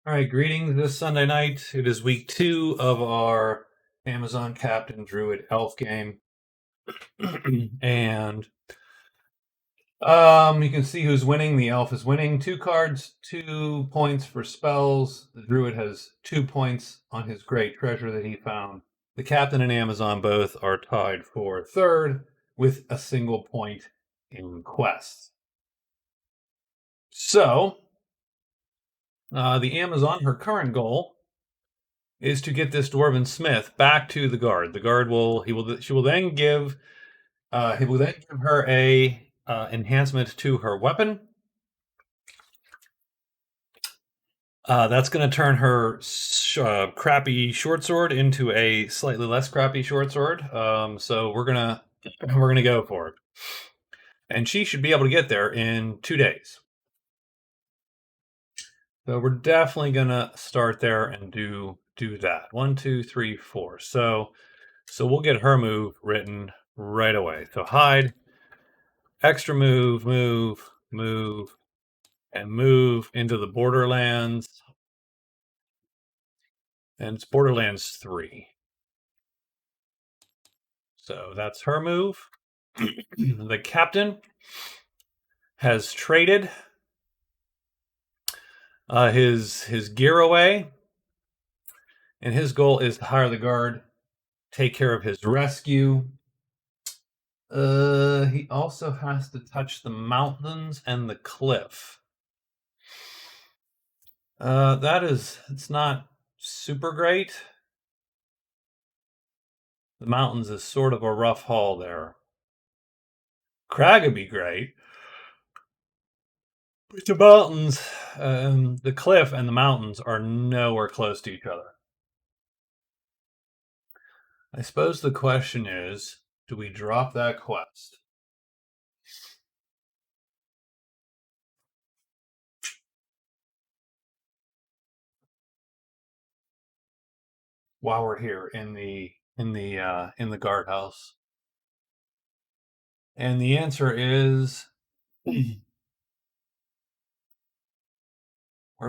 All right, greetings this Sunday night. It is week 2 of our Amazon Captain Druid Elf game. And you can see who's winning. The elf is winning 2 cards, 2 points for spells. The druid has 2 points on his great treasure that he found. The captain and Amazon both are tied for third with a single point in quests. So, the Amazon, her current goal is to get this dwarven smith back to the guard. The guard she will then give he will then give her a enhancement to her weapon. That's going to turn her crappy short sword into a slightly less crappy short sword. So we're gonna go for it, and she should be able to get there in 2 days. So we're definitely gonna start there and do that. 1, 2, 3, 4. So we'll get her move written right away. So hide, extra move, and move into the Borderlands. And it's Borderlands 3. So that's her move. The captain has traded his gear away, and his goal is to hire the guard, take care of his rescue. He also has to touch the mountains and the cliff. It's not super great. The mountains is sort of a rough haul there. Crag would be great. But the mountains, the cliff and the mountains are nowhere close to each other. I suppose the question is, do we drop that quest? While we're here in the guardhouse? And the answer is where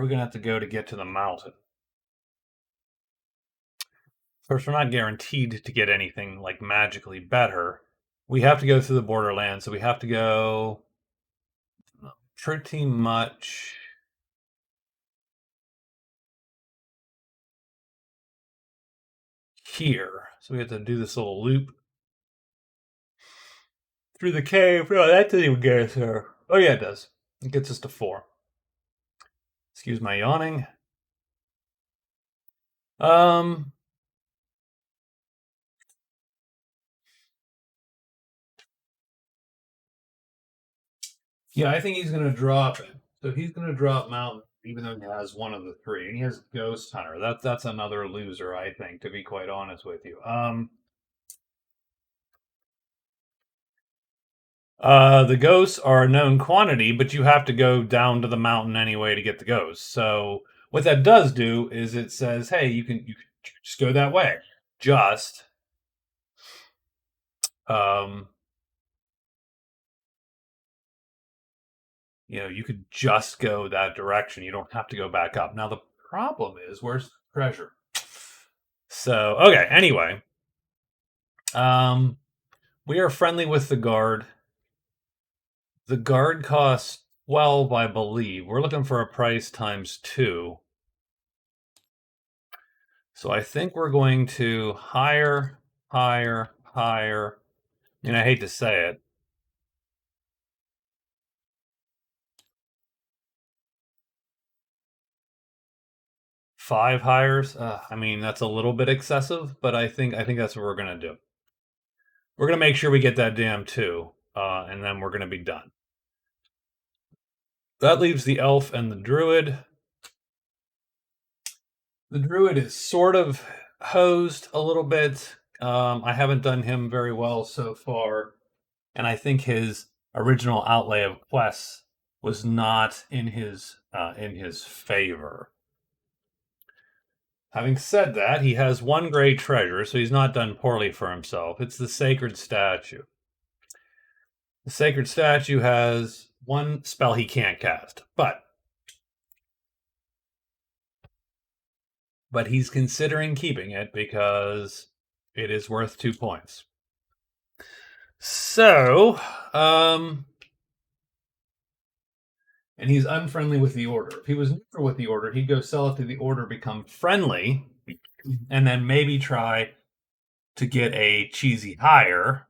are we gonna have to go to get to the mountain? Of course, we're not guaranteed to get anything like magically better. We have to go through the Borderlands, so we have to go pretty much here. So we have to do this little loop through the cave. No, that doesn't even get us there. Oh yeah, it does. It gets us to 4. Excuse my yawning. Yeah, I think he's going to drop it. So he's going to drop Mountain, even though he has one of the 3, and he has Ghost Hunter. That's another loser, I think, to be quite honest with you. The ghosts are a known quantity, but you have to go down to the mountain anyway to get the ghosts. So what that does do is it says, hey, you can just go that way. Just you could just go that direction. You don't have to go back up. Now the problem is, where's the treasure? So okay, anyway. We are friendly with the guard. The guard costs 12, I believe. We're looking for a price times 2. So I think we're going to hire. And I hate to say it. Five hires. I mean, that's a little bit excessive, but I think that's what we're gonna do. We're gonna make sure we get that damn 2, and then we're gonna be done. That leaves the elf and the druid. The druid is sort of hosed a little bit. I haven't done him very well so far, and I think his original outlay of quests was not in his favor. Having said that, he has one great treasure, so he's not done poorly for himself. It's the sacred statue. The sacred statue has one spell he can't cast, but but he's considering keeping it because it is worth 2 points. So, and he's unfriendly with the order. If he was neutral with the order, he'd go sell it to the order, become friendly, and then maybe try to get a cheesy hire.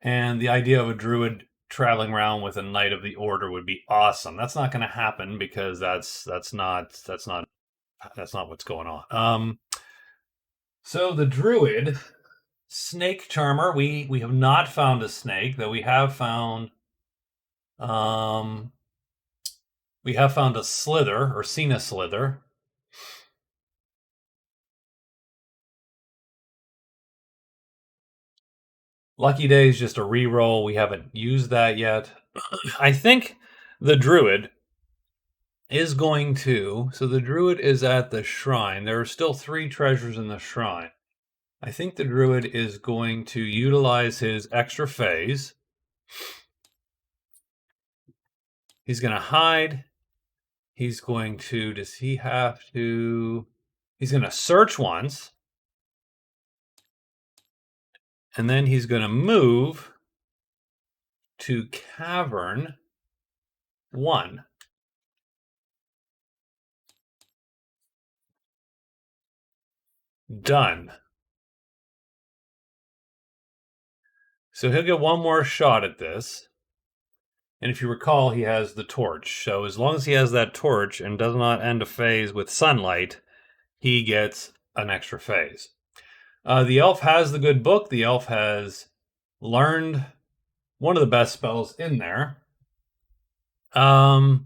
And the idea of a druid traveling around with a knight of the order would be awesome. That's not going to happen because that's not what's going on. So the druid snake charmer, we have not found a snake, though we have found a slither, or seen a slither. Lucky Day is just a reroll. We haven't used that yet. I think the druid is going to. So the druid is at the shrine. There are still 3 treasures in the shrine. I think the druid is going to utilize his extra phase. He's going to hide. He's going to. Does he have to? He's going to search once. And then he's going to move to Cavern 1. Done. So he'll get one more shot at this. And if you recall, he has the torch. So as long as he has that torch and does not end a phase with sunlight, he gets an extra phase. The elf has the good book. The elf has learned one of the best spells in there. The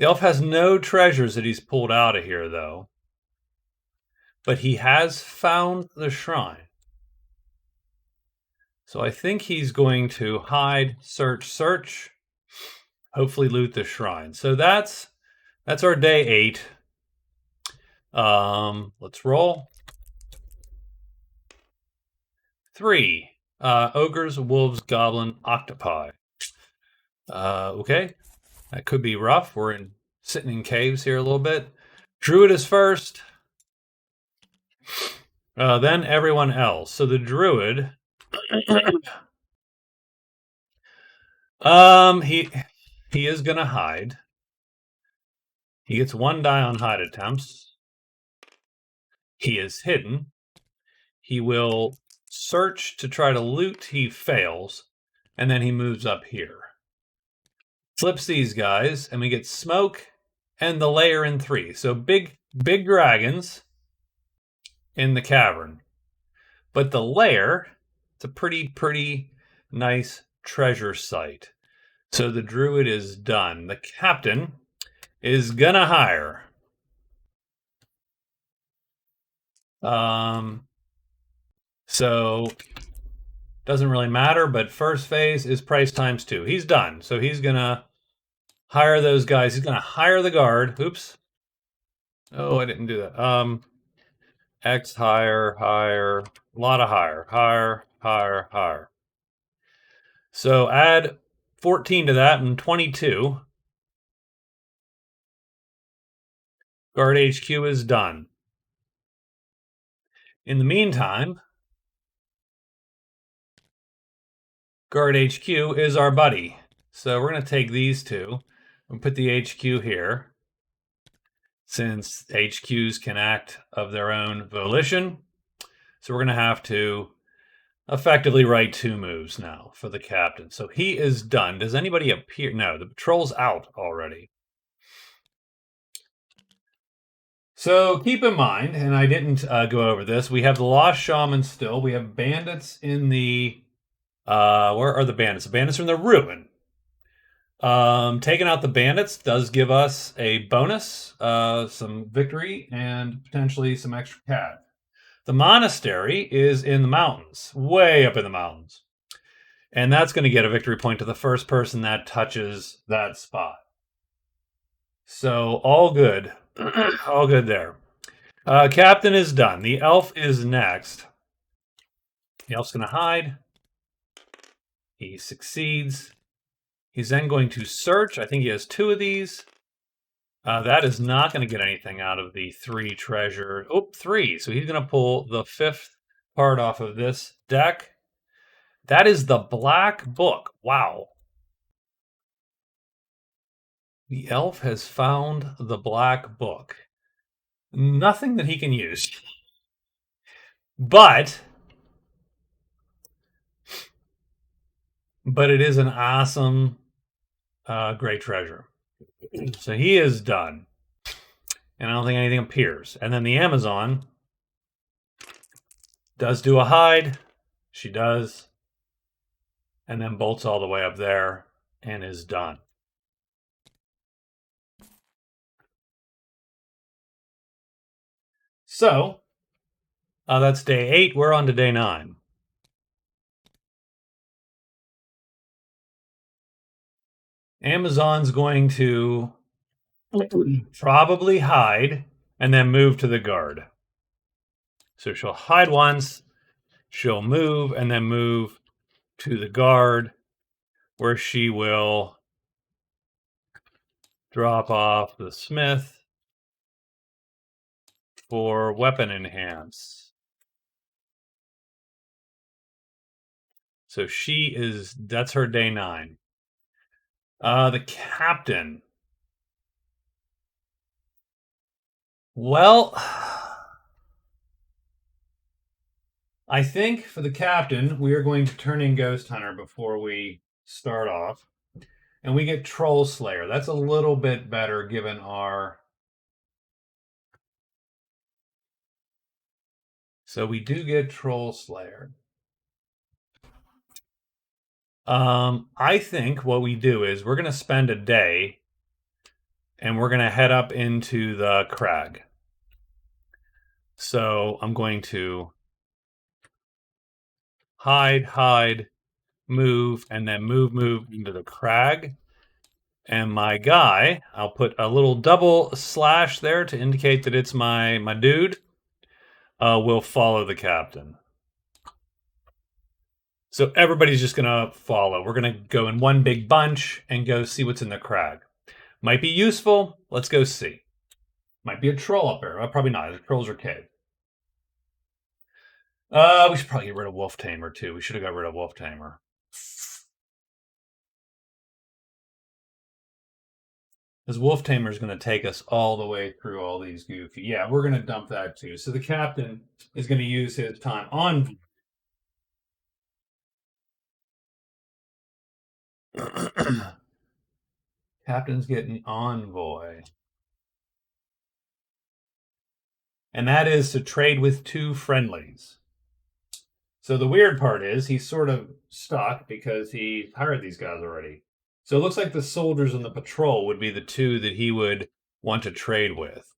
elf has no treasures that he's pulled out of here, though. But he has found the shrine. So I think he's going to hide, search, hopefully loot the shrine. So that's our day 8. Let's roll. 3. Ogres, wolves, goblin, octopi. Okay. That could be rough. We're sitting in caves here a little bit. Druid is first. Then everyone else. So the druid. He is gonna hide. He gets 1 die on hide attempts. He is hidden. He will search to try to loot. He fails. And then he moves up here. Flips these guys, and we get smoke and the lair in 3. So big dragons in the cavern. But the lair, it's a pretty nice treasure site. So the druid is done. The captain is gonna hire. So doesn't really matter, but first phase is price times 2. He's done. So he's gonna hire those guys. He's gonna hire the guard. Oops. Oh, I didn't do that. X hire, a lot of hire. So add 14 to that and 22. Guard HQ is done. In the meantime, Guard HQ is our buddy. So we're going to take these 2 and put the HQ here. Since HQs can act of their own volition. So we're going to have to effectively write 2 moves now for the captain. So he is done. Does anybody appear? No, the patrol's out already. So keep in mind, and I didn't go over this, we have the Lost Shaman still. We have bandits in the... where are the bandits? The bandits are in the ruin. Taking out the bandits does give us a bonus, some victory, and potentially some extra cash. The monastery is in the mountains, way up in the mountains. And that's going to get a victory point to the first person that touches that spot. So all good. All good there. Captain is done. The elf is next. The elf's going to hide. He succeeds. He's then going to search. I think he has 2 of these. That is not going to get anything out of the 3 treasure. Oh, 3. So he's going to pull the 5th card off of this deck. That is the Black Book. Wow. The elf has found the Black Book. Nothing that he can use. But it is an awesome great treasure. So he is done. And I don't think anything appears. And then the Amazon does do a hide. She does. And then bolts all the way up there and is done. So that's day 8. We're on to day 9. Amazon's going to probably hide and then move to the guard. So she'll hide once, she'll move, and then move to the guard, where she will drop off the smith for weapon enhance. So that's her day 9. The captain. Well, I think for the captain, we are going to turn in Ghost Hunter before we start off. And we get Troll Slayer. That's a little bit better given our... So we do get Troll Slayer. I think what we do is we're going to spend a day and we're going to head up into the crag. So I'm going to hide, move, and then move into the crag. And my guy, I'll put a little double slash there to indicate that it's my dude, will follow the captain. So everybody's just going to follow. We're going to go in one big bunch and go see what's in the crag. Might be useful. Let's go see. Might be a troll up there. Well, probably not. The trolls are cave. We should probably get rid of Wolf Tamer, too. We should have got rid of Wolf Tamer. Because Wolf Tamer is going to take us all the way through all these goofy. Yeah, we're going to dump that, too. So the captain is going to use his time on... Captain's getting envoy. And that is to trade with 2 friendlies. So the weird part is he's sort of stuck because he hired these guys already. So it looks like the soldiers and the patrol would be the 2 that he would want to trade with.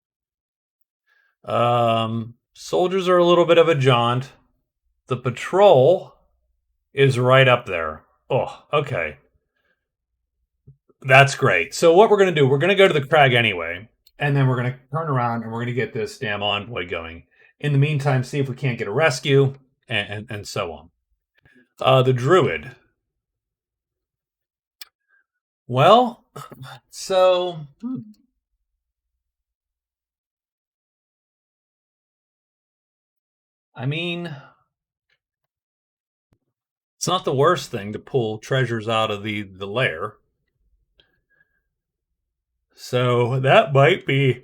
Soldiers are a little bit of a jaunt. The patrol is right up there. Oh, okay. That's great. So what we're going to do, we're going to go to the crag anyway, and then we're going to turn around and we're going to get this damn envoy going. In the meantime, see if we can't get a rescue, and so on. The druid. Well, so... I mean... It's not the worst thing to pull treasures out of the lair. So that might be...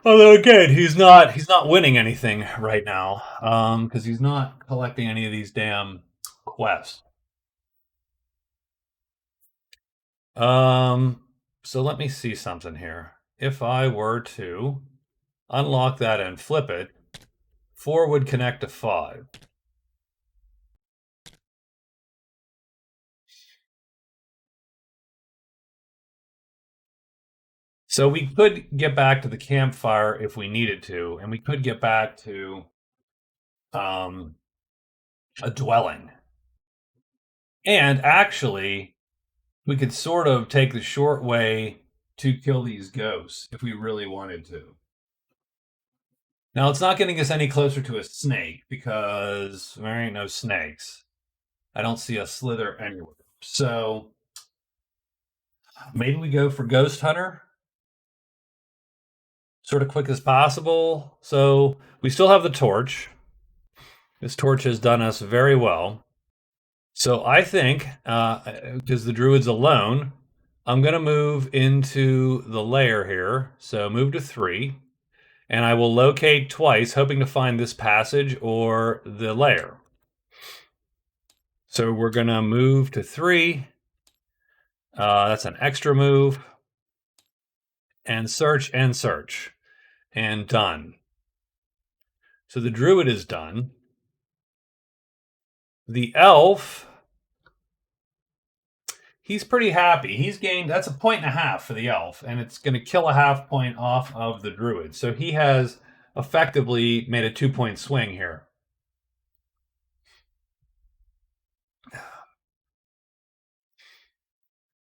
Although again, he's not winning anything right now, because he's not collecting any of these damn quests. So let me see something here. If I were to unlock that and flip it, 4 would connect to 5. So we could get back to the campfire if we needed to, and we could get back to a dwelling. And actually, we could sort of take the short way to kill these ghosts if we really wanted to. Now, it's not getting us any closer to a snake because there ain't no snakes. I don't see a slither anywhere. So maybe we go for Ghost Hunter. sort of quick as possible. So we still have the torch. This torch has done us very well. So I think, because the druid's alone, I'm going to move into the lair here. So move to 3. And I will locate twice, hoping to find this passage or the lair. So we're going to move to 3. That's an extra move. And search and search. And done. So the druid is done. The elf, he's pretty happy. He's gained, that's a 1.5 for the elf, and it's going to kill a half point off of the druid. So he has effectively made a 2-point swing here.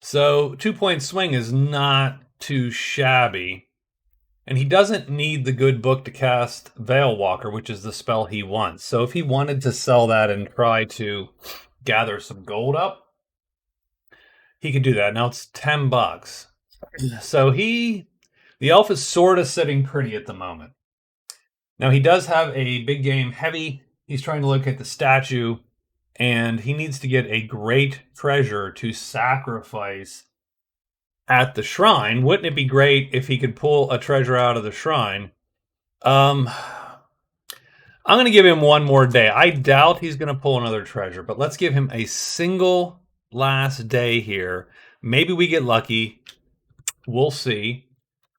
So 2-point swing is not too shabby. And he doesn't need the good book to cast Veil Walker, which is the spell he wants. So if he wanted to sell that and try to gather some gold up, he could do that. Now it's $10. So the elf is sort of sitting pretty at the moment. Now he does have a big game heavy. He's trying to locate the statue, and he needs to get a great treasure to sacrifice at the shrine. Wouldn't it be great if he could pull a treasure out of the shrine? I'm going to give him one more day. I doubt he's going to pull another treasure, but let's give him a single last day here. Maybe we get lucky. We'll see.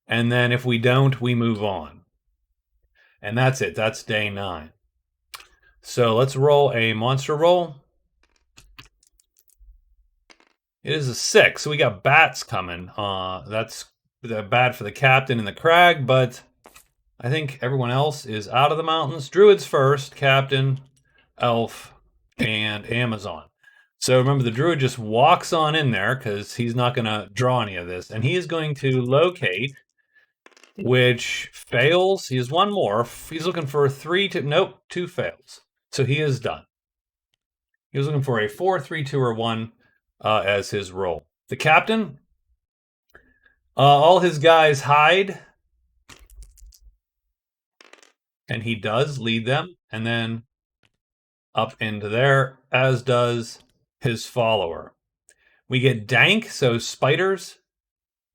And then if we don't, we move on. And that's it. That's day 9. So let's roll a monster roll. It is a 6. So we got bats coming. That's bad for the captain and the crag, but I think everyone else is out of the mountains. Druids first, captain, elf, and Amazon. So remember, the druid just walks on in there because he's not going to draw any of this. And he is going to locate, which fails. He has one more. He's looking for 3 to... Nope, 2 fails. So he is done. He was looking for a 4, 3, 2, or 1 as his roll. The captain, all his guys hide. And he does lead them. And then up into there, as does his follower. We get dank, so spiders,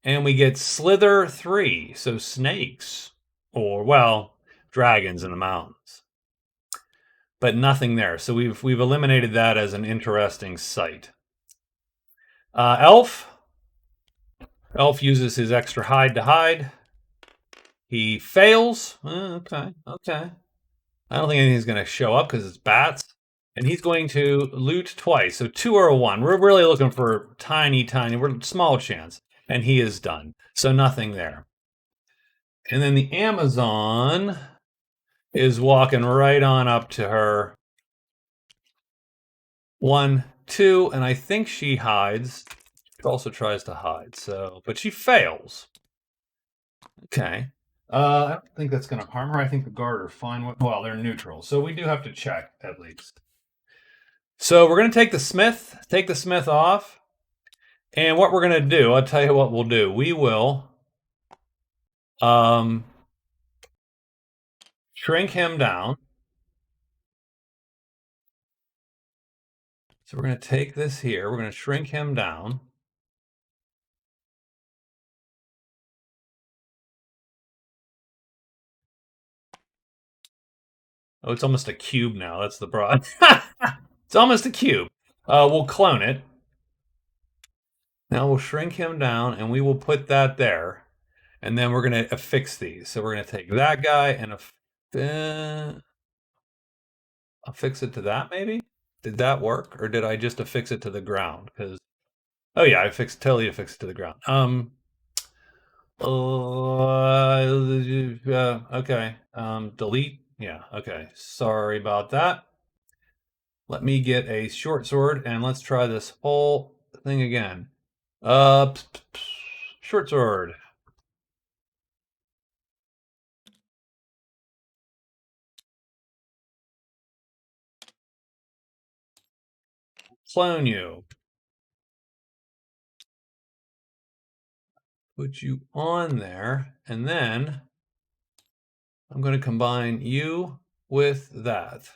and we get slither 3, so snakes, or, well, dragons in the mountains. But nothing there, so we've eliminated that as an interesting sight. Elf uses his extra hide to hide. He fails. Okay. I don't think anything's going to show up because it's bats. And he's going to loot twice. So 2 or a 1. We're really looking for tiny, we're small chance. And he is done. So nothing there. And then the Amazon is walking right on up to her. 1, 2, and I think she hides. She also tries to hide, but she fails. Okay. I don't think that's going to harm her. I think the guard are fine. Well, they're neutral. So we do have to check, at least. So we're going to take the smith off. And what we're going to do, I'll tell you what we'll do. We will shrink him down. So we're going to take this here. We're going to shrink him down. Oh, it's almost a cube now. That's the problem. It's almost a cube. We'll clone it. Now we'll shrink him down, and we will put that there. And then we're going to affix these. So we're going to take that guy and affix it to that, maybe? Did that work? Or did I just affix it to the ground? Because, oh yeah, I totally affixed it to the ground. Okay. Delete. Yeah, okay. Sorry about that. Let me get a short sword, and let's try this whole thing again. Short sword. Clone you. Put you on there, and then I'm going to combine you with that.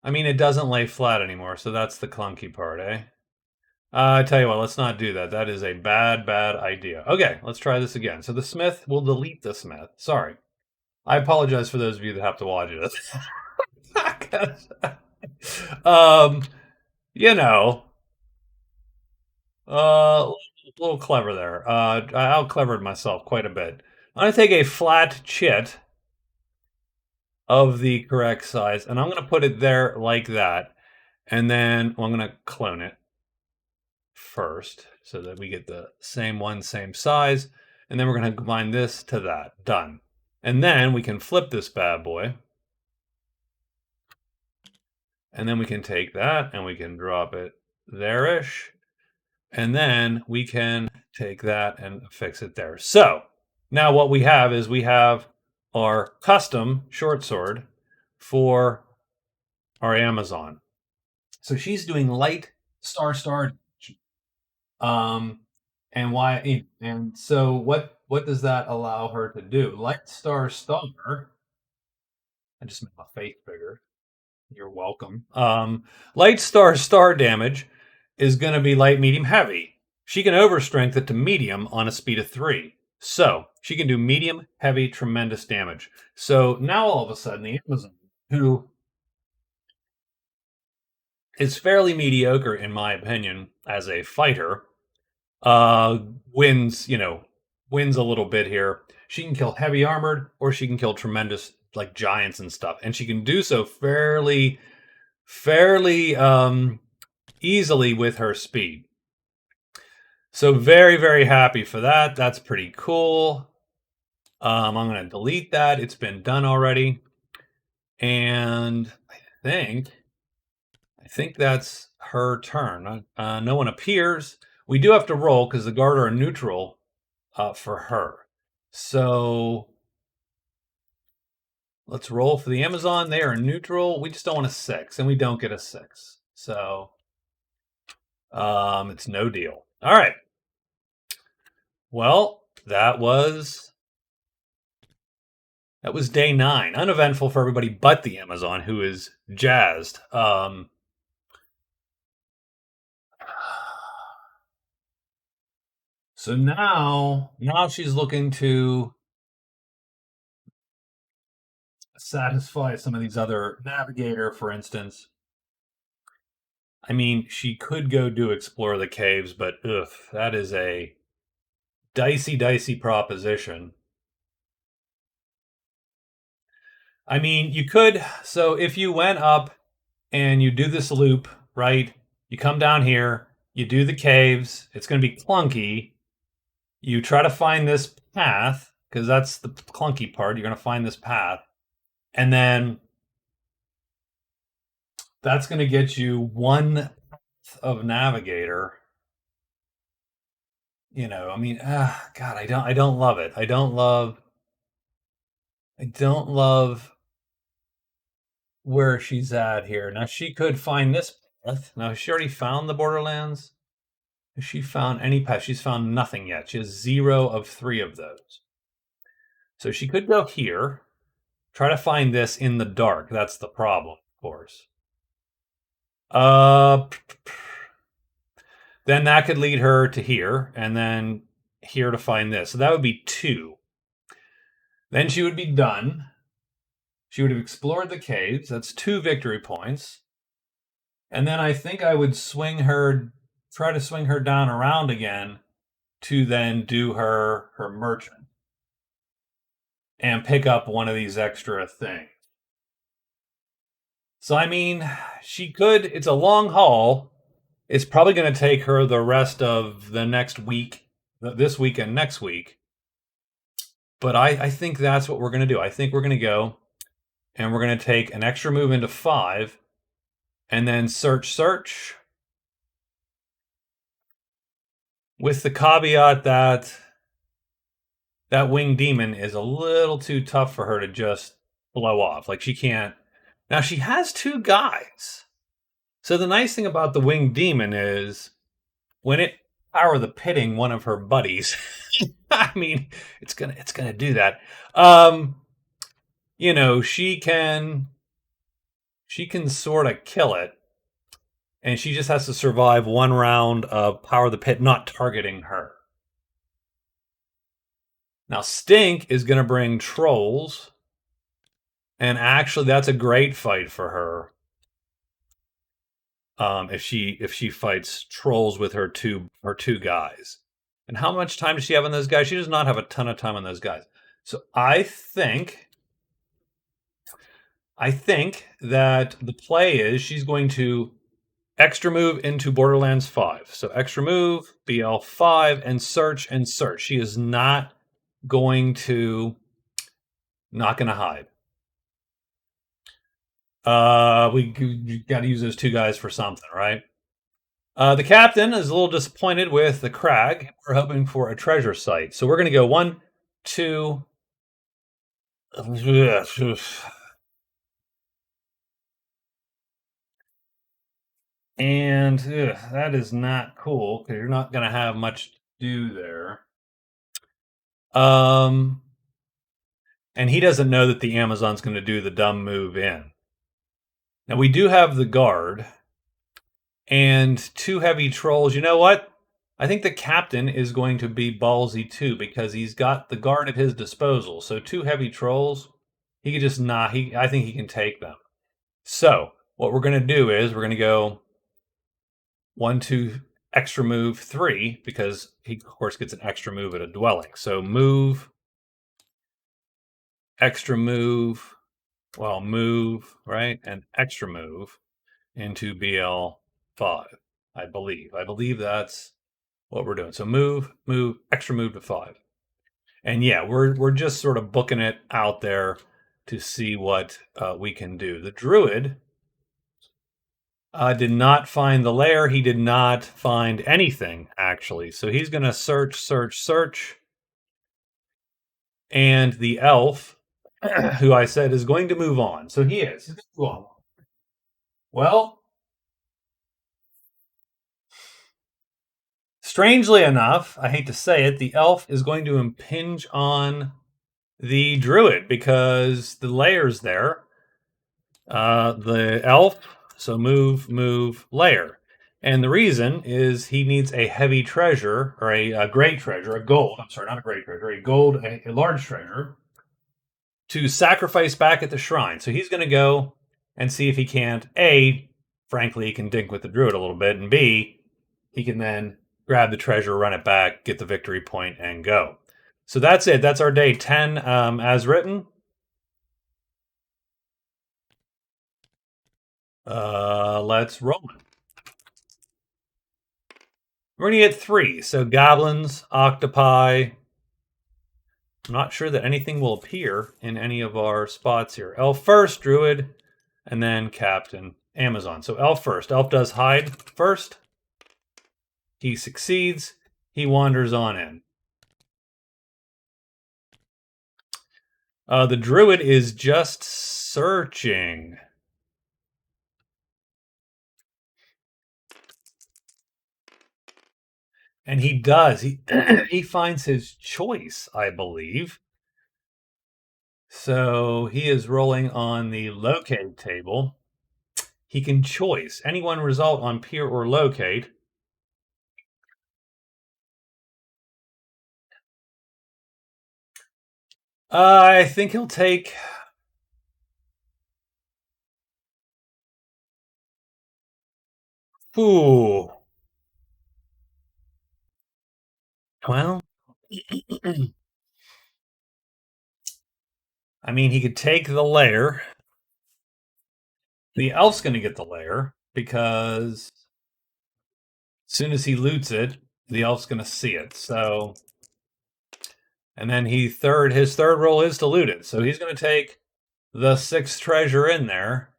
I mean, it doesn't lay flat anymore, so that's the clunky part, eh? I tell you what, let's not do that. That is a bad, bad idea. Okay, let's try this again. So the Smith will delete the Smith. Sorry. I apologize for those of you that have to watch it. um, you know, a little clever there. I out-clevered myself quite a bit. I'm going to take a flat chit of the correct size, and I'm going to put it there like that. And then I'm going to clone it first so that we get the same one, same size. And then we're going to combine this to that. Done. And then we can flip this bad boy. And then we can take that and we can drop it there-ish. And then we can take that and fix it there. So now what we have is we have our custom short sword for our Amazon. So she's doing light star. And so what does that allow her to do? Light star. I just made my face bigger. You're welcome. Light star damage is going to be light, medium, heavy. She can overstrength it to medium on a speed of 3. So she can do medium, heavy, tremendous damage. So now all of a sudden the Amazon, who is fairly mediocre in my opinion as a fighter, wins a little bit here. She can kill heavy armored, or she can kill tremendous like giants and stuff, and she can do so fairly easily with her speed. So very, very happy for that. That's pretty cool. I'm going to delete that. It's been done already. And I think that's her turn. No one appears. We do have to roll because the guard are neutral for her. So let's roll for the Amazon. They are neutral. We just don't want a 6, and we don't get a 6. So it's no deal. All right. Well, that was day 9. Uneventful for everybody but the Amazon, who is jazzed. So now she's looking to satisfy some of these other navigator, for instance. I mean, she could go do explore the caves, but ugh, that is a dicey proposition. I mean, you could, so if you went up and you do this loop, right? You come down here, you do the caves, it's going to be clunky. You try to find this path, because that's the clunky part. You're going to find this path. And then that's going to get you one path of navigator. I mean, God, I don't love it. I don't love where she's at here. Now she could find this path. Now she already found the Borderlands. Has she found any path? She's found nothing yet. She has 0 of 3 of those. So she could go here. Try to find this in the dark. That's the problem, of course. Then that could lead her to here, and then here to find this. So that would be 2. Then she would be done. She would have explored the caves. That's 2 victory points. And then I think I would try to swing her down around again to then do her merchant and pick up one of these extra things. So, I mean, she could, it's a long haul. It's probably going to take her the rest of the next week, this week and next week. But I think that's what we're going to do. I think we're going to go and we're going to take an extra move into 5 and then search with the caveat that winged demon is a little too tough for her to just blow off. Like she can't. Now she has 2 guys. So the nice thing about the winged demon is when it power the pitting one of her buddies. I mean, it's gonna do that. Um, she can sort of kill it, and she just has to survive one round of power the pit not targeting her. Now Stink is gonna bring trolls, and actually that's a great fight for her. If she fights trolls with her two guys. And how much time does she have on those guys? She does not have a ton of time on those guys. So I think that the play is she's going to extra move into Borderlands 5. So extra move, BL5, and search and search. She is not going to hide. We got to use those two guys for something, right? The captain is a little disappointed with the crag. We're hoping for a treasure site. So we're going to go 1, 2. And that is not cool because you're not going to have much to do there. And he doesn't know that the Amazon's going to do the dumb move in. Now we do have the guard and 2 heavy trolls. You know what? I think the captain is going to be ballsy too because he's got the guard at his disposal. So 2 heavy trolls, he could just not. I think he can take them. So what we're going to do is we're going to go 1, 2, extra move 3 because he of course gets an extra move at a dwelling. So move, extra move, move, right? And extra move into BL5, I believe. I believe that's what we're doing. So move, extra move to 5. And yeah, we're just sort of booking it out there to see what we can do. The druid did not find the lair. He did not find anything, actually. So he's going to search, search, search. And the elf, who I said is going to move on. So he is. He's going to move on. Well, strangely enough, I hate to say it, the elf is going to impinge on the druid because the lair's there. The elf, so move, lair. And the reason is he needs a heavy treasure, or a great treasure, a gold. I'm sorry, not a great treasure, a gold, a large treasure, to sacrifice back at the shrine. So he's going to go and see if he can't, A, frankly, he can dink with the druid a little bit, and B, he can then grab the treasure, run it back, get the victory point, and go. So that's it. That's our day 10 as written. Let's roll it. We're going to get 3. So goblins, octopi. I'm not sure that anything will appear in any of our spots here. Elf first, druid, and then captain, Amazon. So elf first. Elf does hide first. He succeeds. He wanders on in. The druid is just searching. And he does. He finds his choice, I believe. So he is rolling on the locate table. He can choice any one result on peer or locate. I think he'll take... Ooh. Well, I mean, he could take the lair. The elf's going to get the lair because as soon as he loots it, the elf's going to see it. So, and then his third roll is to loot it. So he's going to take the 6th treasure in there,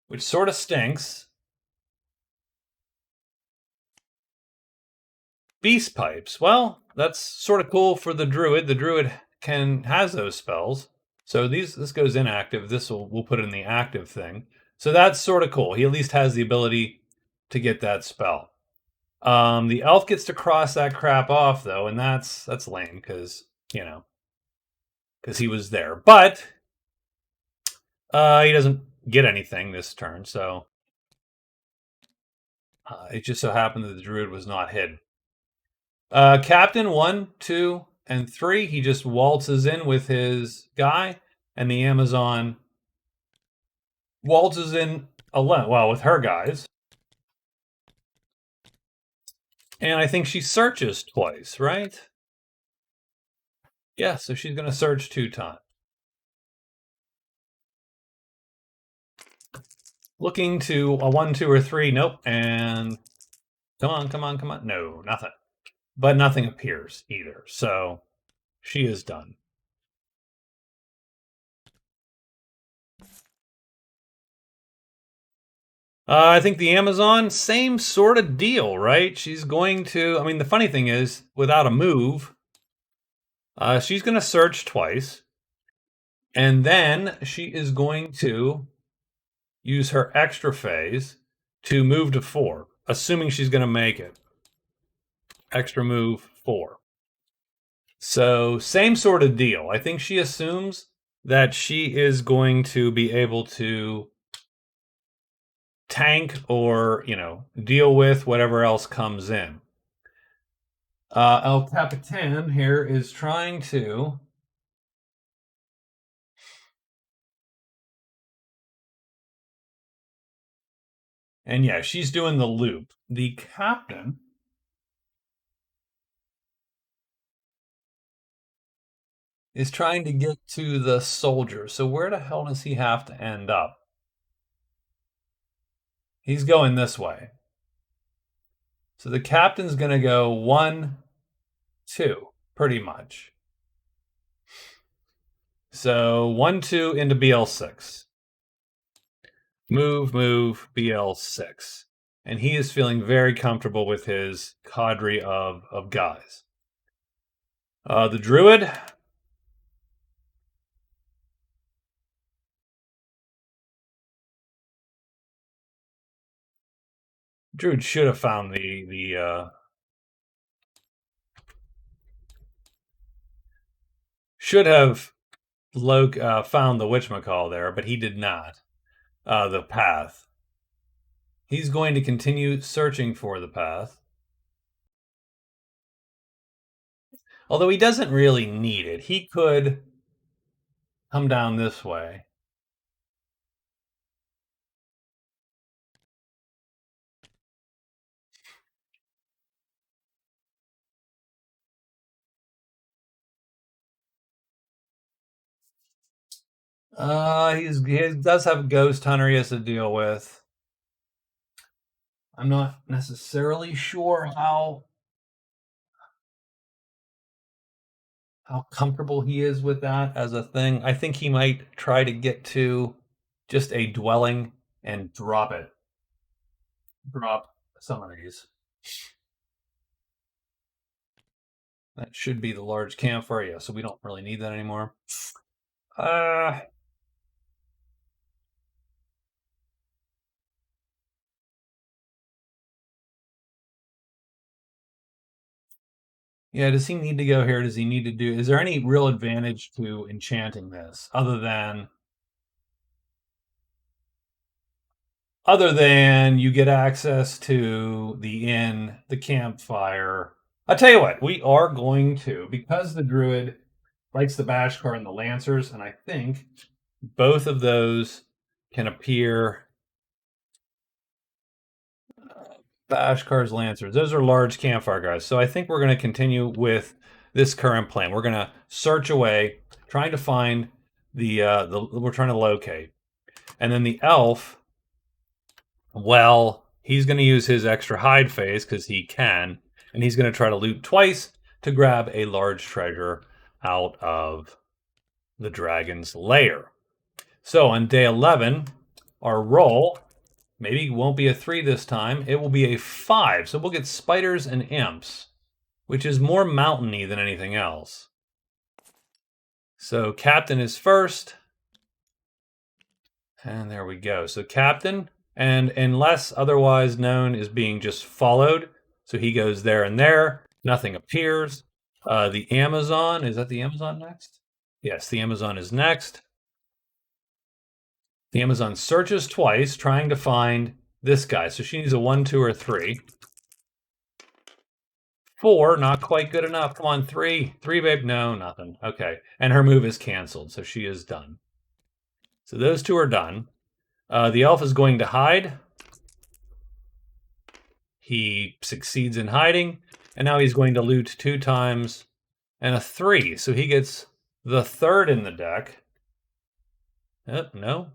which sort of stinks. Beast pipes. Well, that's sort of cool for the druid. The druid has those spells. So this goes inactive. We'll put it in the active thing. So that's sort of cool. He at least has the ability to get that spell. The elf gets to cross that crap off though, and that's lame because because he was there, but he doesn't get anything this turn. So it just so happened that the druid was not hid. Captain 1, 2, and 3. He just waltzes in with his guy, and the Amazon waltzes in alone. Well, with her guys. And I think she searches twice, right? Yeah, so she's going to search 2 times. Looking to a 1, 2, or 3. Nope. And come on, come on, come on. No, nothing. But nothing appears either. So she is done. I think the Amazon, same sort of deal, right? She's going to, I mean, the funny thing is, without a move, she's going to search twice. And then she is going to use her extra phase to move to 4, assuming she's going to make it. Extra move 4. So, same sort of deal. I think she assumes that she is going to be able to tank or, deal with whatever else comes in. El Capitan here is trying to and yeah, she's doing the loop. The captain is trying to get to the soldier. So where the hell does he have to end up? He's going this way. So the captain's going to go 1, 2, pretty much. So 1, 2 into BL6. Move, BL6. And he is feeling very comfortable with his cadre of guys. The druid. Druid should have found should have found the whatchamacall there, but he did not. The path. He's going to continue searching for the path. Although he doesn't really need it. He could come down this way. He does have a ghost hunter he has to deal with. I'm not necessarily sure how comfortable he is with that as a thing. I think he might try to get to just a dwelling and drop it. Drop some of these. That should be the large campfire, yeah, so we don't really need that anymore. Yeah, does he need to go here? Does he need to do... Is there any real advantage to enchanting this other than you get access to the inn, the campfire? I'll tell you what, we are going to, because the druid likes the Bashkar and the Lancers, and I think both of those can appear... Bashkar's Lancers. Those are large campfire guys. So I think we're going to continue with this current plan. We're going to search away, trying to find we're trying to locate. And then the elf, well, he's going to use his extra hide phase because he can, and he's going to try to loot twice to grab a large treasure out of the dragon's lair. So on day 11, our roll maybe won't be a 3 this time. It will be a 5. So we'll get spiders and imps, which is more mountainy than anything else. So captain is first. And there we go. So captain, and unless otherwise known as being just followed, So he goes there and there. Nothing appears. The Amazon, is that the Amazon next? Yes, the Amazon is next. The Amazon searches twice, trying to find this guy. So she needs a 1, 2, or 3. 4, not quite good enough. Come on, 3. 3, babe. No, nothing. Okay. And her move is canceled, so she is done. So those two are done. The elf is going to hide. He succeeds in hiding. And now he's going to loot 2 times and a 3. So he gets the 3rd in the deck. No.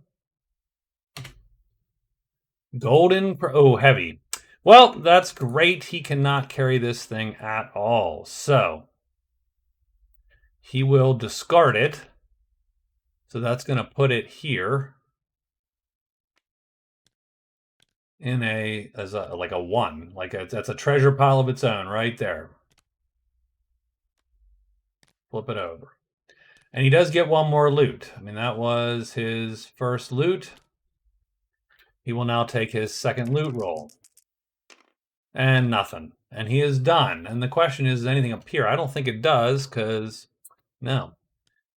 Golden. Oh, heavy. Well, that's great. He cannot carry this thing at all. So he will discard it. So that's going to put it here in like a 1. That's a treasure pile of its own right there. Flip it over. And he does get 1 more loot. I mean, that was his first loot. He will now take his second loot roll. And nothing. And he is done. And the question is, does anything appear? I don't think it does, because no.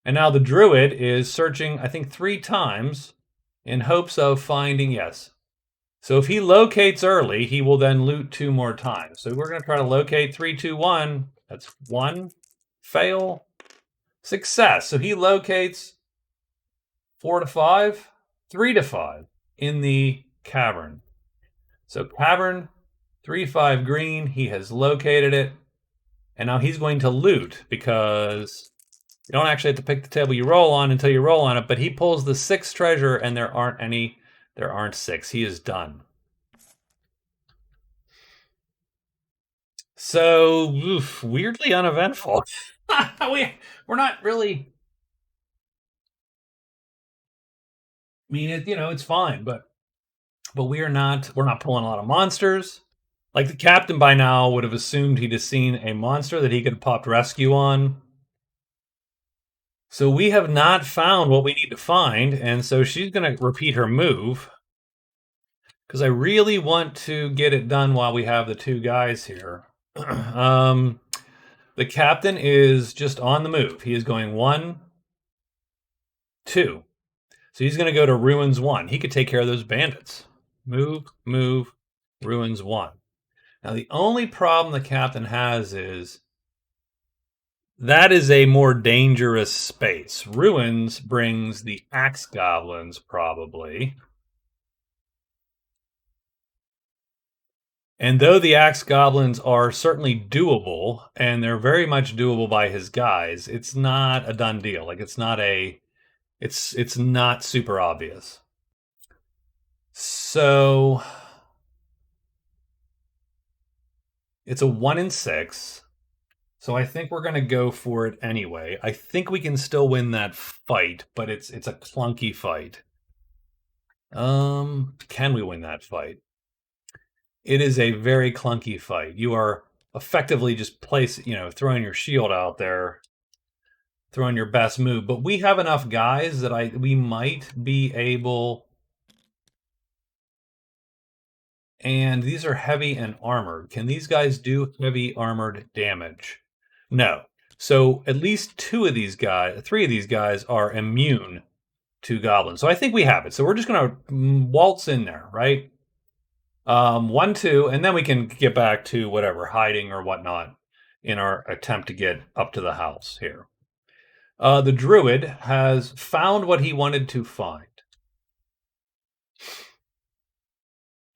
And now the druid is searching, I think, 3 times in hopes of finding, yes. So if he locates early, he will then loot 2 more times. So we're going to try to locate 3, 2, 1. That's 1. Fail. Success. So he locates 4 to 5, 3 to 5 in the cavern. So cavern, 3, 5 green. He has located it. And now he's going to loot, because you don't actually have to pick the table you roll on until you roll on it, but he pulls the 6th treasure, and there aren't 6. He is done. So, weirdly uneventful. We're not really... I mean, it's fine, but we're not pulling a lot of monsters. Like, the captain by now would have assumed he'd have seen a monster that he could have popped rescue on. So we have not found what we need to find, and so she's going to repeat her move, because I really want to get it done while we have the 2 guys here. The captain is just on the move. He is going 1, 2. So he's going to go to Ruins 1. He could take care of those bandits. Move, Ruins 1. Now, the only problem the captain has is that is a more dangerous space. Ruins brings the axe goblins, probably. And though the axe goblins are certainly doable, and they're very much doable by his guys, it's not a done deal. Like, it's not super obvious. So it's a 1 in 6. So I think we're going to go for it anyway. I think we can still win that fight, but it's a clunky fight. Can we win that fight? It is a very clunky fight. You are effectively just throwing your shield out there, throwing your best move. But we have enough guys that we might be able... And these are heavy and armored. Can these guys do heavy armored damage? No. So at least 3 of these guys are immune to goblins. So I think we have it. So we're just going to waltz in there, right? 1, 2, and then we can get back to whatever, hiding or whatnot in our attempt to get up to the house here. The druid has found what he wanted to find.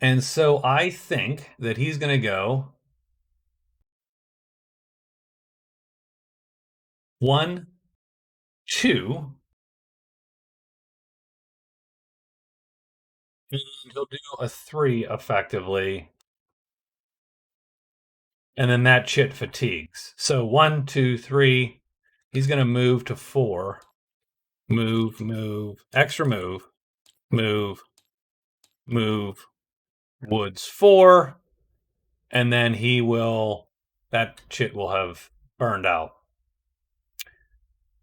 And so I think that he's going to go 1, 2. And he'll do a 3 effectively. And then that chit fatigues. So 1, 2, 3. He's going to move to 4. Move. Extra move. Move. Woods 4. And then that chit will have burned out.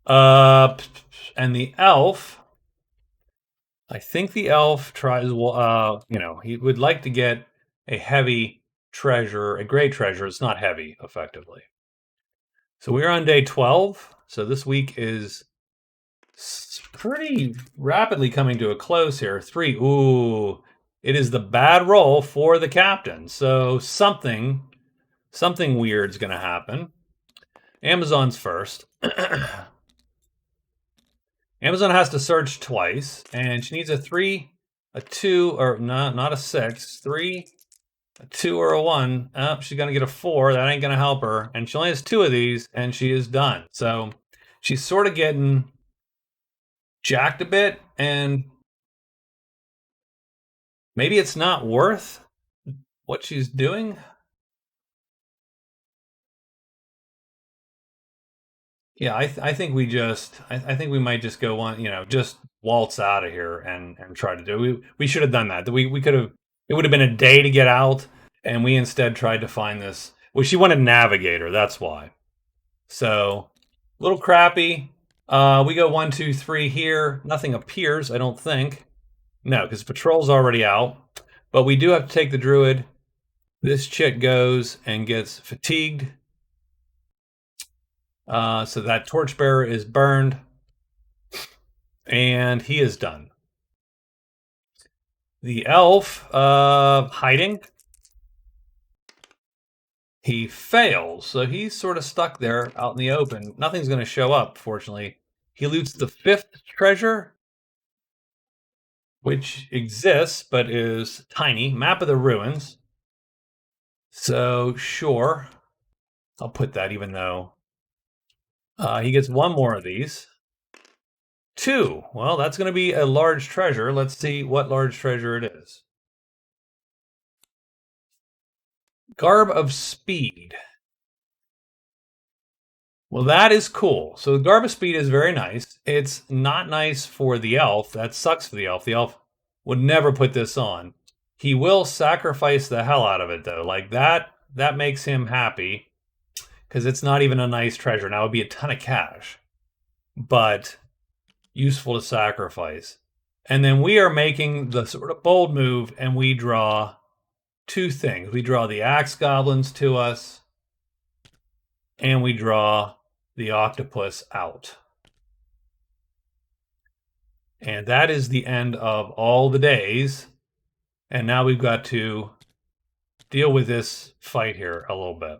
And the elf, I think the elf tries, he would like to get a heavy treasure, a great treasure. It's not heavy, effectively. So we're on day 12. So this week is pretty rapidly coming to a close here. 3. Ooh, it is the bad roll for the captain. So something weird's going to happen. Amazon's first. Amazon has to search twice, and she needs a 3, a 2, or not a 6. 3, a 2, or a 1. Oh, she's going to get a 4. That ain't going to help her. And she only has 2 of these, and she is done. So she's sort of getting jacked a bit, and maybe it's not worth what she's doing. Yeah, I think we just I think we might just go on, just waltz out of here and try to do. We should have done that. We could have. It would have been a day to get out, and we instead tried to find this. Well, she wanted navigator. That's why. So, a little crappy. We go 1, 2, 3 here. Nothing appears. I don't think. No, because patrol's already out. But we do have to take the druid. This chick goes and gets fatigued. So that torchbearer is burned, and he is done. The elf, hiding. He fails, so he's sort of stuck there out in the open. Nothing's going to show up, fortunately. He loots the 5th treasure, which exists, but is tiny. Map of the ruins. So, sure. I'll put that, even though he gets 1 more of these. 2. Well, that's going to be a large treasure. Let's see what large treasure it is. Garb of Speed. Well, that is cool. So the Garb of Speed is very nice. It's not nice for the elf. That sucks for the elf. The elf would never put this on. He will sacrifice the hell out of it, though. Like that makes him happy, because it's not even a nice treasure. Now, it would be a ton of cash, but useful to sacrifice. And then we are making the sort of bold move, and we draw 2 things. We draw the axe goblins to us, and we draw the octopus out. And that is the end of all the days. And now we've got to deal with this fight here a little bit.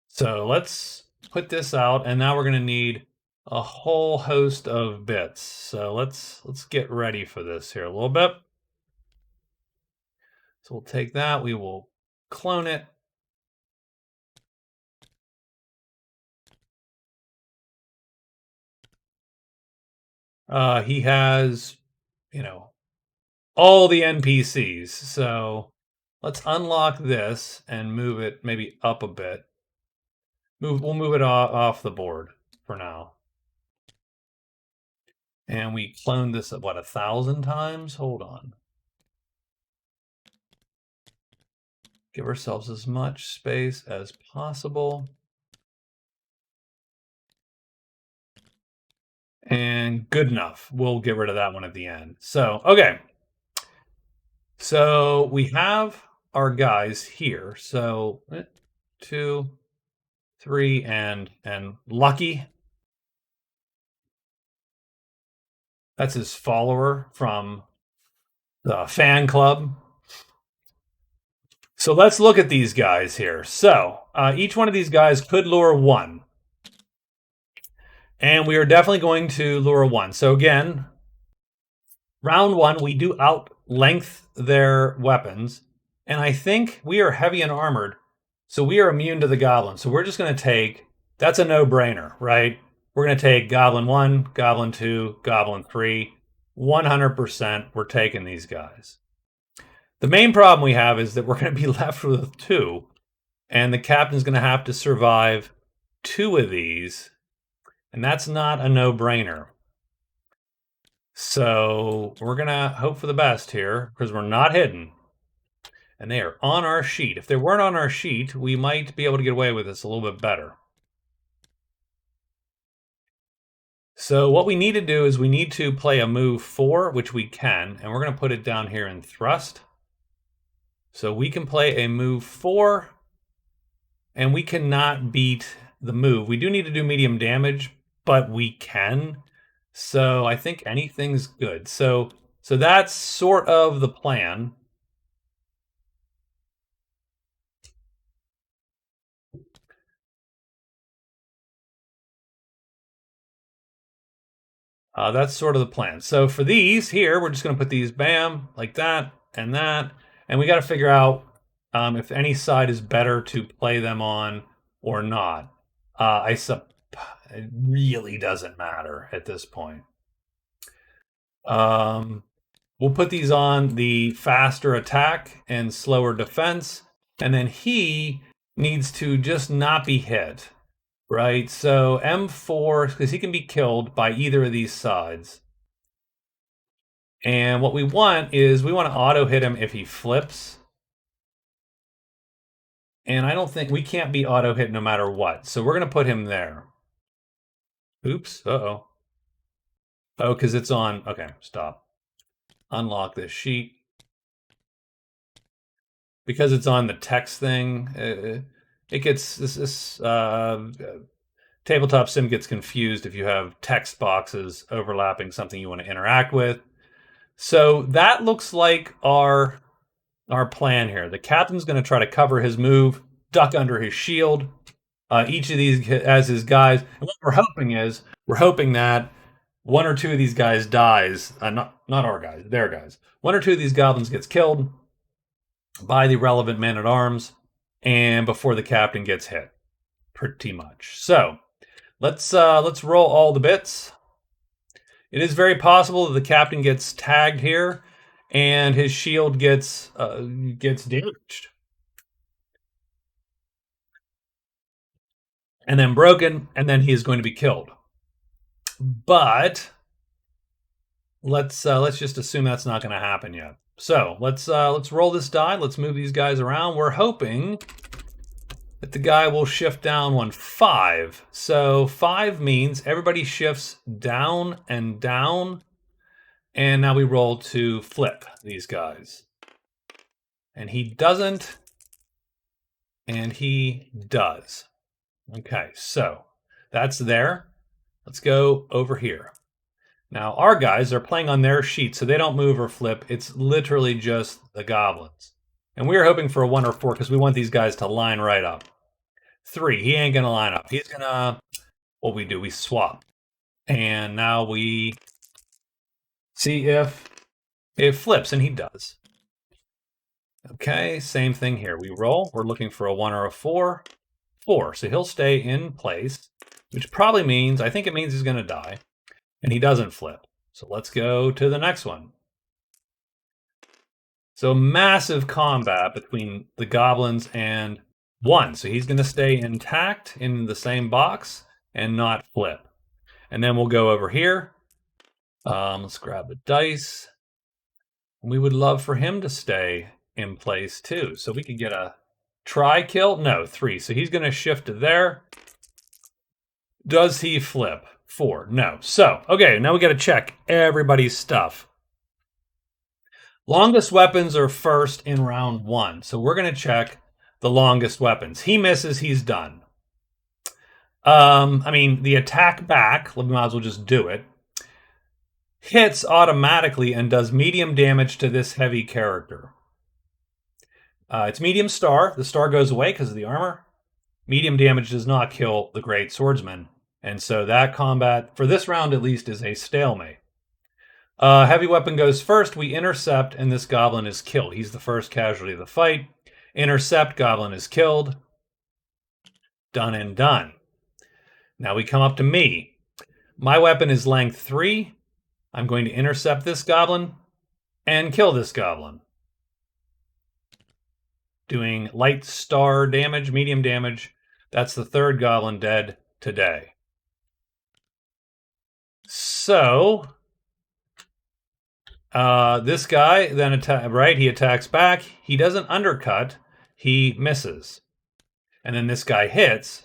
So let's put this out, and now we're going to need a whole host of bits. So let's get ready for this here a little bit. So we'll take that, we will clone it. He has, all the NPCs. So let's unlock this and move it maybe up a bit. We'll move it off the board for now. And we cloned this, what, 1,000 times? Hold on. Give ourselves as much space as possible. And good enough. We'll get rid of that one at the end. So, okay. So we have our guys here. So 2, 3, and Lucky. That's his follower from the fan club. So let's look at these guys here. So each one of these guys could lure 1. And we are definitely going to lure 1. So again, round 1, we do outlength their weapons. And I think we are heavy and armored, so we are immune to the goblins. So we're just going to take, that's a no-brainer, right? We're going to take Goblin 1, Goblin 2, Goblin 3. 100% we're taking these guys. The main problem we have is that we're going to be left with 2. And the captain's going to have to survive 2 of these. And that's not a no-brainer. So we're going to hope for the best here, because we're not hidden. And they are on our sheet. If they weren't on our sheet, we might be able to get away with this a little bit better. So what we need to do is we need to play a move 4, which we can, and we're going to put it down here in thrust. So we can play a move 4, and we cannot beat the move. We do need to do medium damage, but we can. So I think anything's good. So that's sort of the plan. That's sort of the plan. So for these here, we're just going to put these bam, like that, and that. And we got to figure out if any side is better to play them on or not. It really doesn't matter at this point. We'll put these on the faster attack and slower defense. And then he needs to just not be hit. Right, so M4, because he can be killed by either of these sides. And what we want is we want to auto hit him if he flips. And I don't think we can't be auto hit no matter what. So we're going to put him there. Oops, uh-oh. Oh, because it's on. Okay, stop. Unlock this sheet. Because it's on the text thing, it gets this Tabletop Sim gets confused if you have text boxes overlapping something you want to interact with. So that looks like our plan here. The captain's going to try to cover his move, duck under his shield. Each of these has his guys. And what we're hoping that one or two of these guys dies. Not our guys, their guys. One or two of these goblins gets killed by the relevant man-at-arms, and before the captain gets hit, pretty much. So let's roll all the bits. It is very possible that the captain gets tagged here, and his shield gets damaged, and then broken, and then he is going to be killed. But let's just assume that's not going to happen yet. So let's roll this die. Let's move these guys around. We're hoping that the guy will shift down 5. So 5 means everybody shifts down and down. And now we roll to flip these guys. And he doesn't. And he does. Okay, so that's there. Let's go over here. Now, our guys are playing on their sheet, so they don't move or flip. It's literally just the goblins. And we're hoping for a 1 or 4 because we want these guys to line right up. 3, he ain't going to line up. He's going to, what we do, we swap. And now we see if it flips, and he does. Okay, same thing here. We roll. We're looking for a 1 or a 4. 4, so he'll stay in place, which probably means, I think it means he's going to die. And he doesn't flip. So let's go to the next one. So massive combat between the goblins and 1. So he's going to stay intact in the same box and not flip. And then we'll go over here. Let's grab the dice. We would love for him to stay in place too. So we could get a try kill. No, 3. So he's going to shift to there. Does he flip? 4. No. So, okay, now we got to check everybody's stuff. Longest weapons are first in round 1. So we're going to check the longest weapons. He misses, he's done. I mean, the attack back, we might as well just do it, hits automatically and does medium damage to this heavy character. It's medium star. The star goes away because of the armor. Medium damage does not kill the great swordsman. And so that combat, for this round at least, is a stalemate. Heavy weapon goes first. We intercept, and this goblin is killed. He's the first casualty of the fight. Intercept, goblin is killed. Done and done. Now we come up to me. My weapon is length 3. I'm going to intercept this goblin and kill this goblin. Doing light star damage, medium damage. That's the 3rd goblin dead today. So, this guy then he attacks back. He doesn't undercut. He misses. And then this guy hits,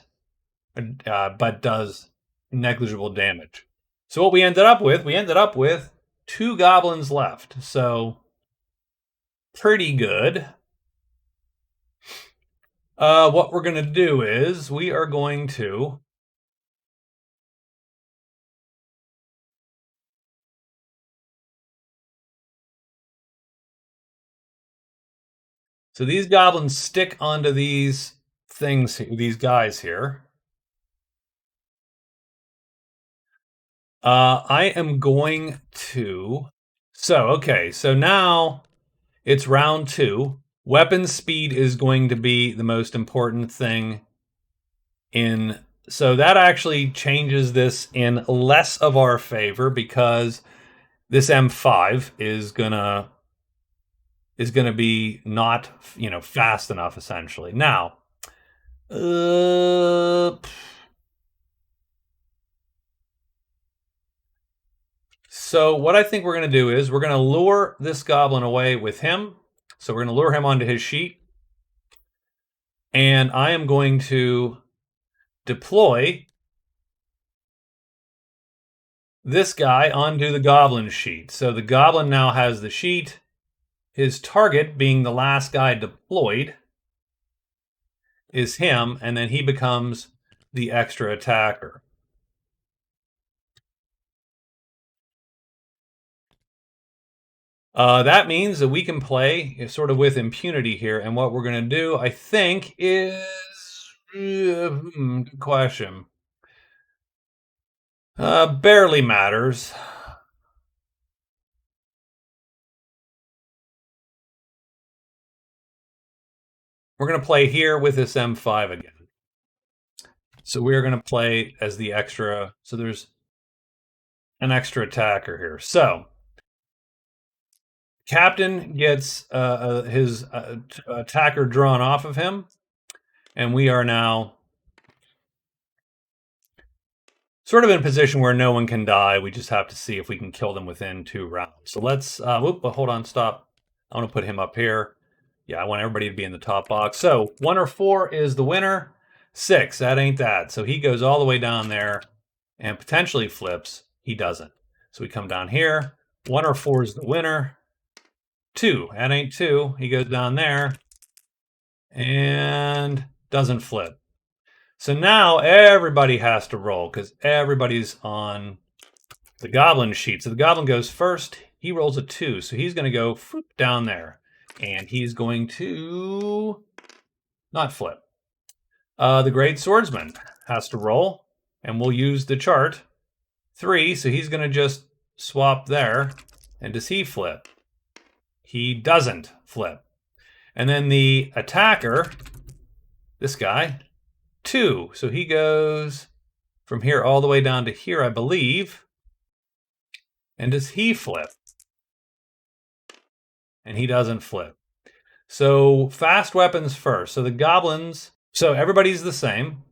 but does negligible damage. So what we ended up with 2 goblins left. So pretty good. What we're going to do is we are going to so these goblins stick onto these things, these guys here. I am going to. So, okay. So now it's round 2. Weapon speed is going to be the most important thing in. So that actually changes this in less of our favor because this M5 is gonna be not fast enough essentially. Now, so what I think we're going to do is we're going to lure this goblin away with him. So we're going to lure him onto his sheet. And I am going to deploy this guy onto the goblin sheet. So the goblin now has the sheet. His target, being the last guy deployed, is him. And then he becomes the extra attacker. That means that we can play sort of with impunity here. And what we're going to do, I think, is... good question. Barely matters. We're going to play here with this M5 again. So we're going to play as the extra. So there's an extra attacker here. So Captain gets his attacker drawn off of him. And we are now sort of in a position where no one can die. We just have to see if we can kill them within 2 rounds. So let's, hold on, stop. I want to put him up here. Yeah, I want everybody to be in the top box. So 1 or 4 is the winner. 6, that ain't that. So he goes all the way down there and potentially flips. He doesn't. So we come down here. 1 or 4 is the winner. 2, that ain't 2. He goes down there and doesn't flip. So now everybody has to roll because everybody's on the goblin sheet. So the goblin goes first. He rolls a 2. So he's going to go down there. And he's going to not flip. The great swordsman has to roll. And we'll use the chart. 3. So he's going to just swap there. And does he flip? He doesn't flip. And then the attacker, this guy, 2. So he goes from here all the way down to here, I believe. And does he flip? And he doesn't flip. So fast weapons first. So the goblins, so everybody's the same.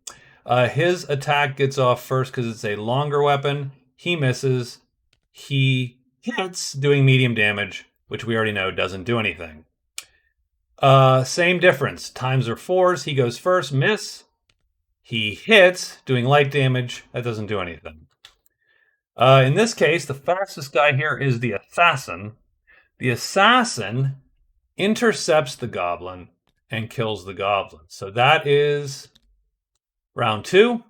His attack gets off first because it's a longer weapon. He misses. He hits, doing medium damage, which we already know doesn't do anything. Same difference. Times are 4s. He goes first, miss. He hits, doing light damage. That doesn't do anything. In this case, the fastest guy here is the assassin. The assassin intercepts the goblin and kills the goblin. So that is round 2.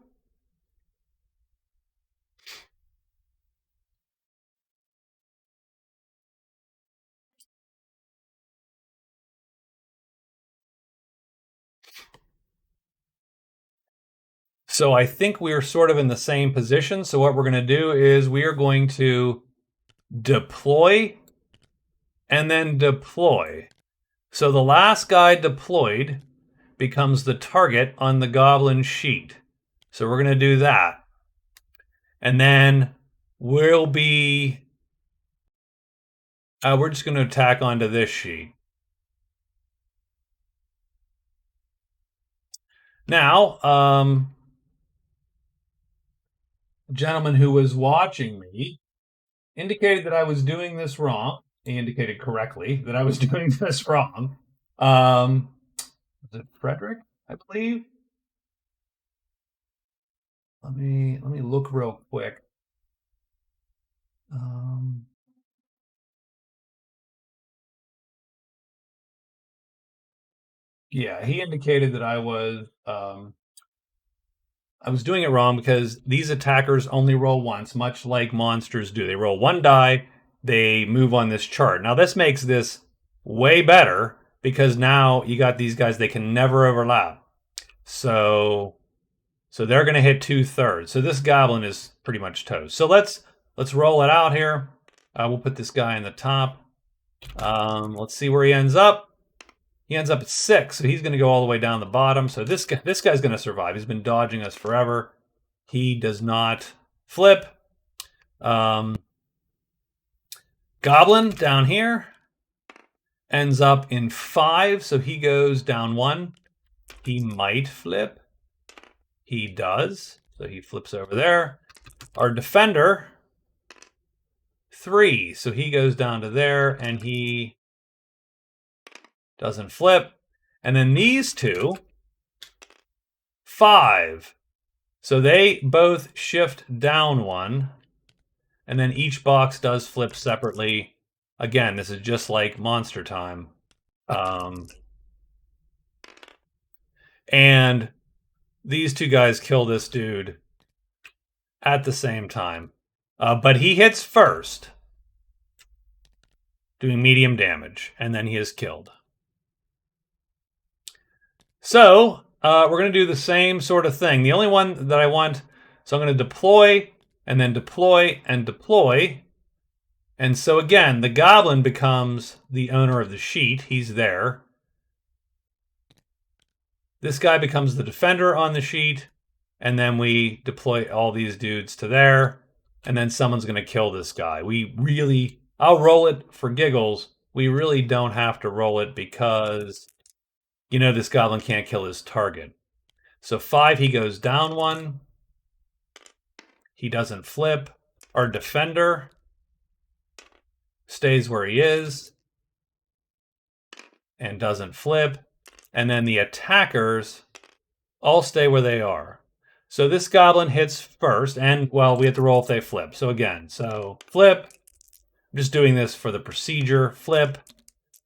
So I think we're sort of in the same position. So what we're going to do is we are going to deploy and then deploy. So the last guy deployed becomes the target on the goblin sheet. So we're going to do that. And then we'll be... we're just going to attack onto this sheet. Now, a gentleman who was watching me indicated that I was doing this wrong. He indicated correctly that I was doing this wrong. Was it Frederick, I believe? Let me look real quick. Yeah, he indicated that I was doing it wrong because these attackers only roll once, much like monsters do. They roll one die, they move on this chart. Now, this makes this way better because now you got these guys, they can never overlap. So they're going to hit 2/3. So this goblin is pretty much toast. So let's roll it out here. We'll put this guy in the top. Let's see where he ends up. He ends up at 6, so he's going to go all the way down the bottom. So this guy's going to survive. He's been dodging us forever. He does not flip. Goblin down here ends up in 5, so he goes down 1. He might flip. He does, so he flips over there. Our defender, 3, so he goes down to there, and he doesn't flip. And then these two, 5. So they both shift down 1. And then each box does flip separately. Again, this is just like Monster Time. And these two guys kill this dude at the same time. But he hits first, doing medium damage, and then he is killed. So we're going to do the same sort of thing. The only one that I want, so I'm going to deploy, and then deploy, and deploy. And so again, the goblin becomes the owner of the sheet. He's there. This guy becomes the defender on the sheet. And then we deploy all these dudes to there. And then someone's going to kill this guy. I'll roll it for giggles. We really don't have to roll it because, you know, this goblin can't kill his target. So 5, he goes down 1. He doesn't flip. Our defender stays where he is and doesn't flip. And then the attackers all stay where they are. So this goblin hits first, and, well, we have to roll if they flip. So again, so flip. I'm just doing this for the procedure. Flip.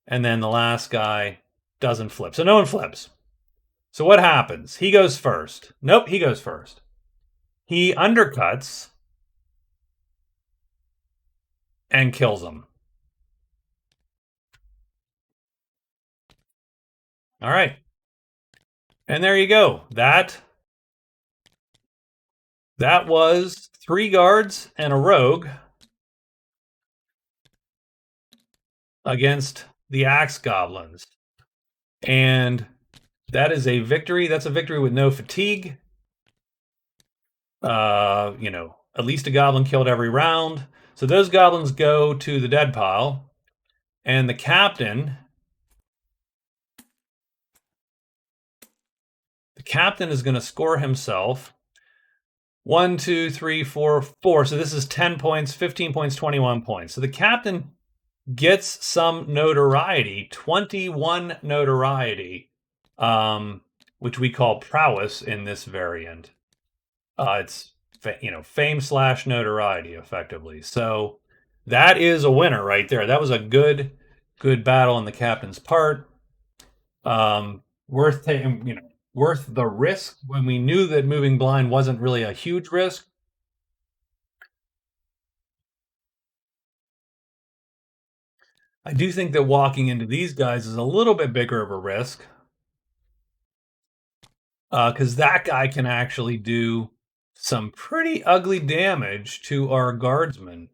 And then the last guy doesn't flip. So no one flips. So what happens? He goes first. Nope, he goes first. He undercuts and kills him. All right. And there you go. That was 3 guards and a rogue against the axe goblins. And that is a victory. That's a victory with no fatigue. You know, at least a goblin killed every round. So those goblins go to the dead pile. And the captain is going to score himself 1, 2, 3, 4, 4. So this is 10 points, 15 points, 21 points. So the captain gets some notoriety, 21 notoriety, which we call prowess in this variant. It's, you know, fame/notoriety, effectively. So that is a winner right there. That was a good battle on the captain's part. Worth taking, you know, worth the risk when we knew that moving blind wasn't really a huge risk. I do think that walking into these guys is a little bit bigger of a risk. Because that guy can actually do some pretty ugly damage to our guardsmen.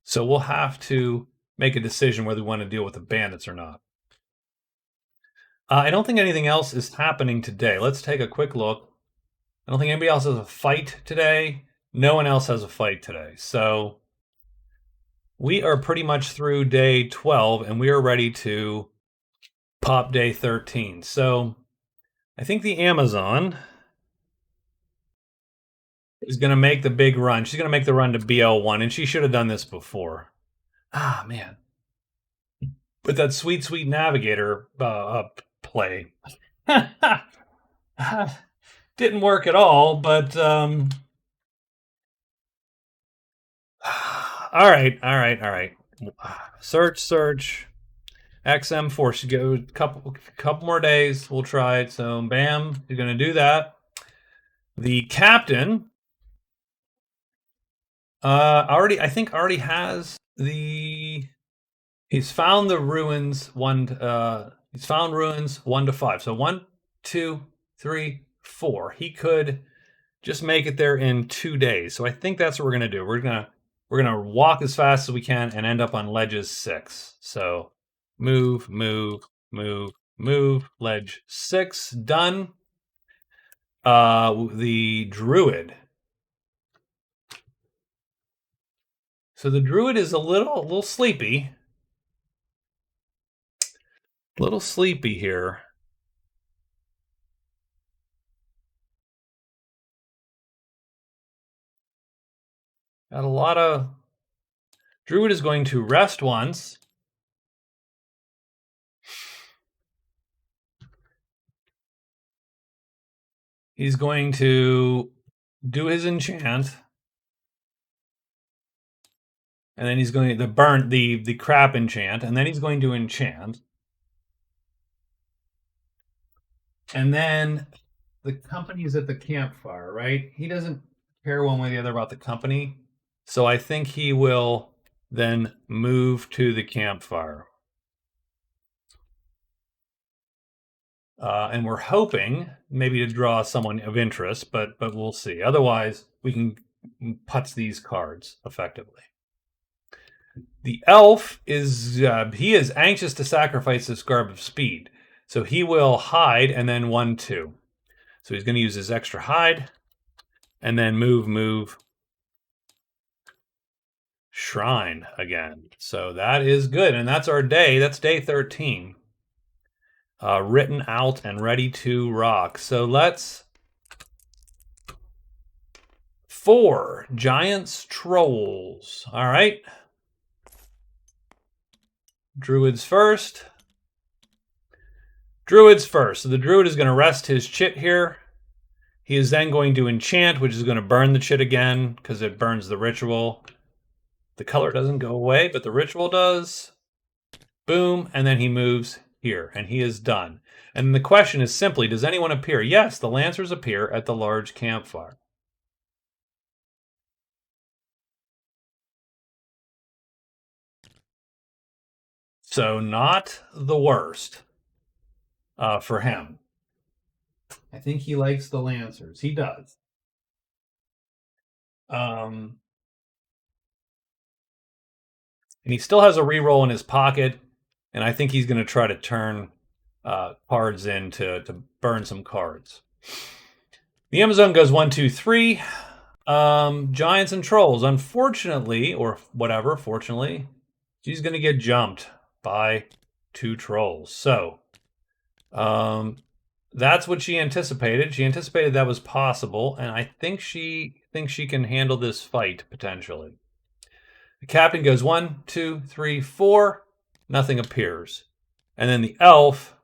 So we'll have to make a decision whether we want to deal with the bandits or not. I don't think anything else is happening today. Let's take a quick look. I don't think anybody else has a fight today. No one else has a fight today. So we are pretty much through day 12, and we are ready to pop day 13. So I think the Amazon is going to make the big run. She's going to make the run to BL1, and she should have done this before. Ah, man. But that sweet, sweet navigator play didn't work at all, but All right. Search. XM4 should go a couple more days. We'll try it. So, bam, you're going to do that. The captain I think already has the. He's found the ruins he's found ruins 1 to 5. So 1, 2, 3, 4. He could just make it there in 2 days. So I think that's what we're gonna do. We're gonna walk as fast as we can and end up on ledges 6. So move, ledge 6, done. The druid. So the druid is a little sleepy. A little sleepy here. Got a lot of. Druid is going to rest once. He's going to do his enchant. And then he's going to burn the crap enchant. And then he's going to enchant. And then the company is at the campfire, right? He doesn't care one way or the other about the company. So I think he will then move to the campfire. And we're hoping maybe to draw someone of interest, but we'll see. Otherwise, we can putz these cards effectively. The elf is he is anxious to sacrifice this garb of speed, so he will hide and then 1, 2. So he's going to use his extra hide, and then move, shrine again. So that is good, and that's our day. That's day 13. Written out and ready to rock. So let's 4 giants trolls. All right. Druids first. So the druid is going to rest his chit here. He is then going to enchant, which is going to burn the chit again because it burns the ritual. The color doesn't go away, but the ritual does. Boom, and then he moves here, and he is done. And the question is simply, does anyone appear? Yes, the Lancers appear at the large campfire. So not the worst for him. I think he likes the Lancers. He does. And he still has a reroll in his pocket, and I think he's going to try to turn cards in to burn some cards. The Amazon goes 1, 2, 3. Giants and trolls. Unfortunately, or whatever, fortunately, she's going to get jumped by 2 trolls. So, that's what she anticipated. She anticipated that was possible, and I think she thinks she can handle this fight potentially. The captain goes 1, 2, 3, 4. Nothing appears. And then the elf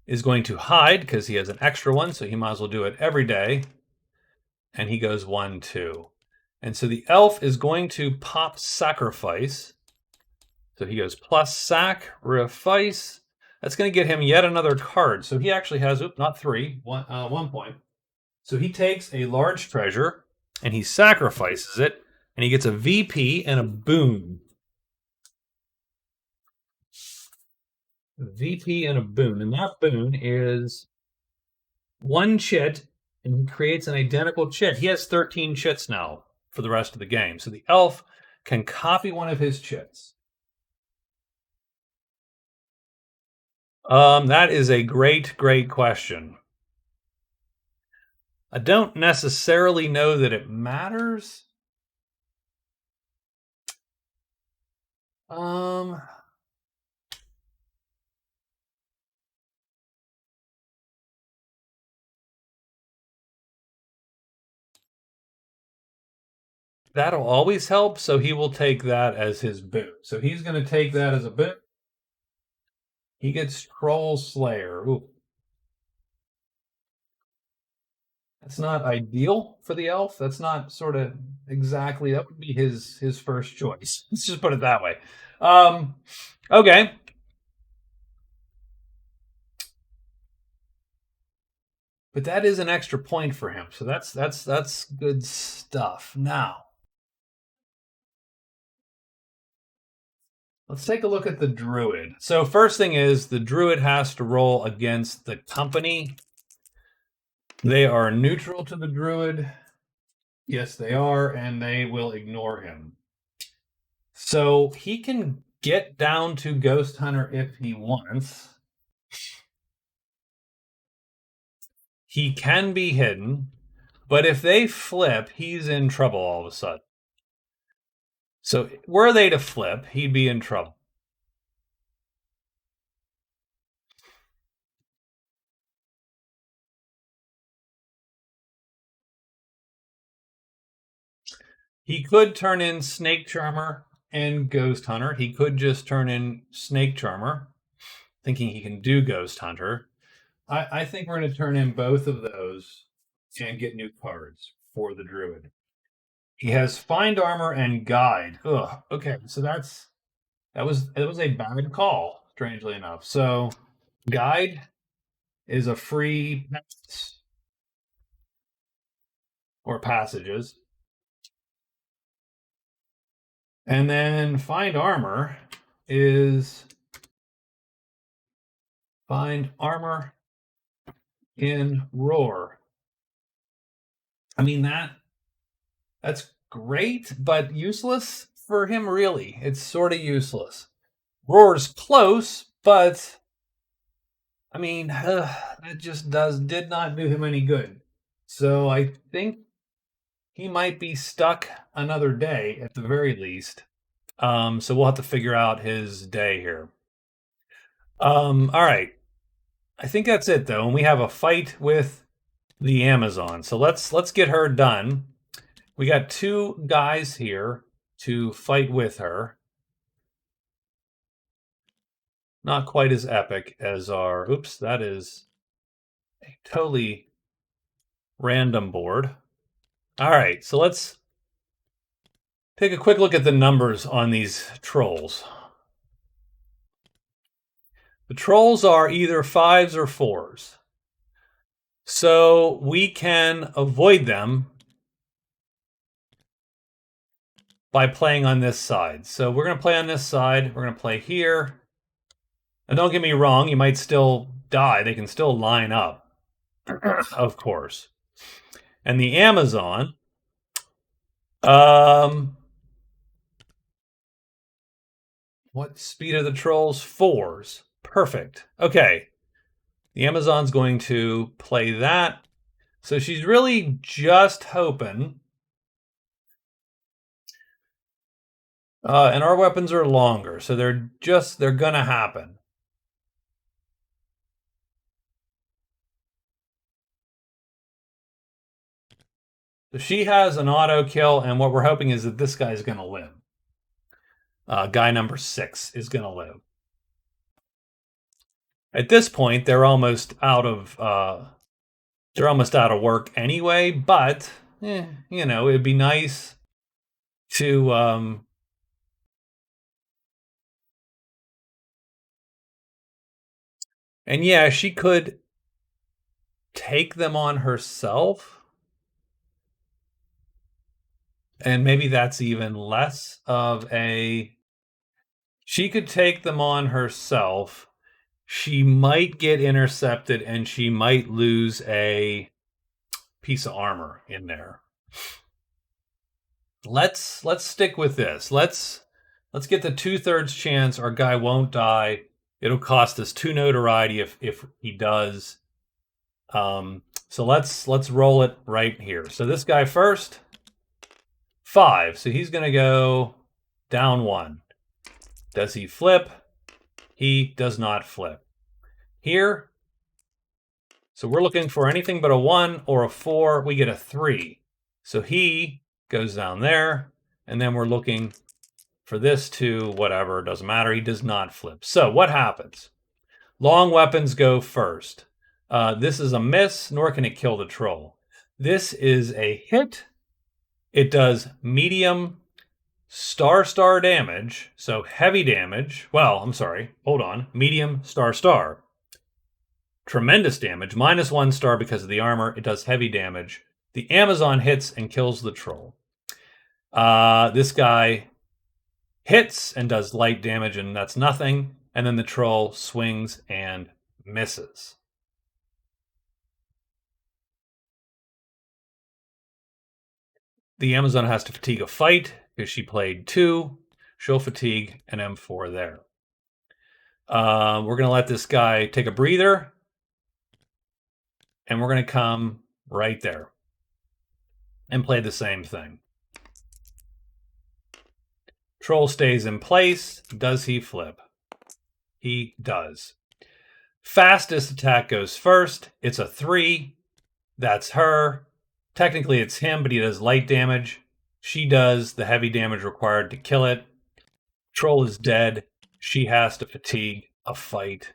is going to hide because he has an extra one, so he might as well do it every day. And he goes 1, 2. And so the elf is going to pop sacrifice. So he goes plus sacrifice. That's going to get him yet another card. So he actually has, not 3, 1 point. So he takes a large treasure and he sacrifices it. And he gets a VP and a boon. VP and a boon. And that boon is 1 chit, and he creates an identical chit. He has 13 chits now for the rest of the game. So the elf can copy one of his chits. That is a great question. I don't necessarily know that it matters. That'll always help, so he will take that as his boon. So he's going to take that as a boon. He gets Troll Slayer. Ooh. That's not ideal for the elf. That's not sort of exactly, that would be his first choice. Let's just put it that way. Okay. But that is an extra point for him. So that's good stuff. Now, let's take a look at the druid. So first thing is the druid has to roll against the company. They are neutral to the druid. Yes, they are, and they will ignore him. So he can get down to Ghost Hunter if he wants. He can be hidden, but if they flip, he's in trouble all of a sudden. So were they to flip, he'd be in trouble. He could turn in Snake Charmer and Ghost Hunter. He could just turn in Snake Charmer, thinking he can do Ghost Hunter. I think we're going to turn in both of those and get new cards for the Druid. He has Find Armor and Guide. Ugh. Okay, so that was a bad call, strangely enough. So Guide is a free pass or passages. And then Find Armor is Find Armor in Roar. I mean that's great, but useless for him really. It's sort of useless. Roar's close, but I mean, that just did not do him any good. So I think he might be stuck another day at the very least. So we'll have to figure out his day here. All right. I think that's it though. And we have a fight with the Amazon. So let's get her done. We got two guys here to fight with her. Not quite as epic as our, oops, that is a totally random board. All right, so let's take a quick look at the numbers on these trolls. The trolls are either 5s or 4s. So we can avoid them by playing on this side. So we're going to play on this side. We're going to play here. And don't get me wrong, you might still die. They can still line up, of course. And the Amazon, what speed are the trolls? 4s. Perfect. Okay. The Amazon's going to play that. So she's really just hoping. And our weapons are longer, so they're gonna happen. So she has an auto kill, and what we're hoping is that this guy's gonna live. Guy number 6 is gonna live. At this point, they're almost out of work anyway. But you know, it'd be nice to and yeah, she could take them on herself. And maybe that's even less of a... She could take them on herself. She might get intercepted and she might lose a piece of armor in there. Let's stick with this. Let's get the 2/3 chance our guy won't die. It'll cost us 2 notoriety if he does. So let's roll it right here. So this guy first, 5. So he's gonna go down 1. Does he flip? He does not flip. Here, so we're looking for anything but a 1 or a 4. We get a 3. So he goes down there, and then we're looking for this to whatever, doesn't matter. He does not flip. So what happens? Long weapons go first. This is a miss, nor can it kill the troll. This is a hit. It does medium star damage, so heavy damage. Well, I'm sorry. Hold on. Medium star. Tremendous damage, -1 star because of the armor. It does heavy damage. The Amazon hits and kills the troll. This guy hits and does light damage, and that's nothing. And then the troll swings and misses. The Amazon has to fatigue a fight because she played 2. She'll fatigue an M4 there. We're going to let this guy take a breather. And we're going to come right there and play the same thing. Troll stays in place. Does he flip? He does. Fastest attack goes first. It's a 3. That's her. Technically, it's him, but he does light damage. She does the heavy damage required to kill it. Troll is dead. She has to fatigue a fight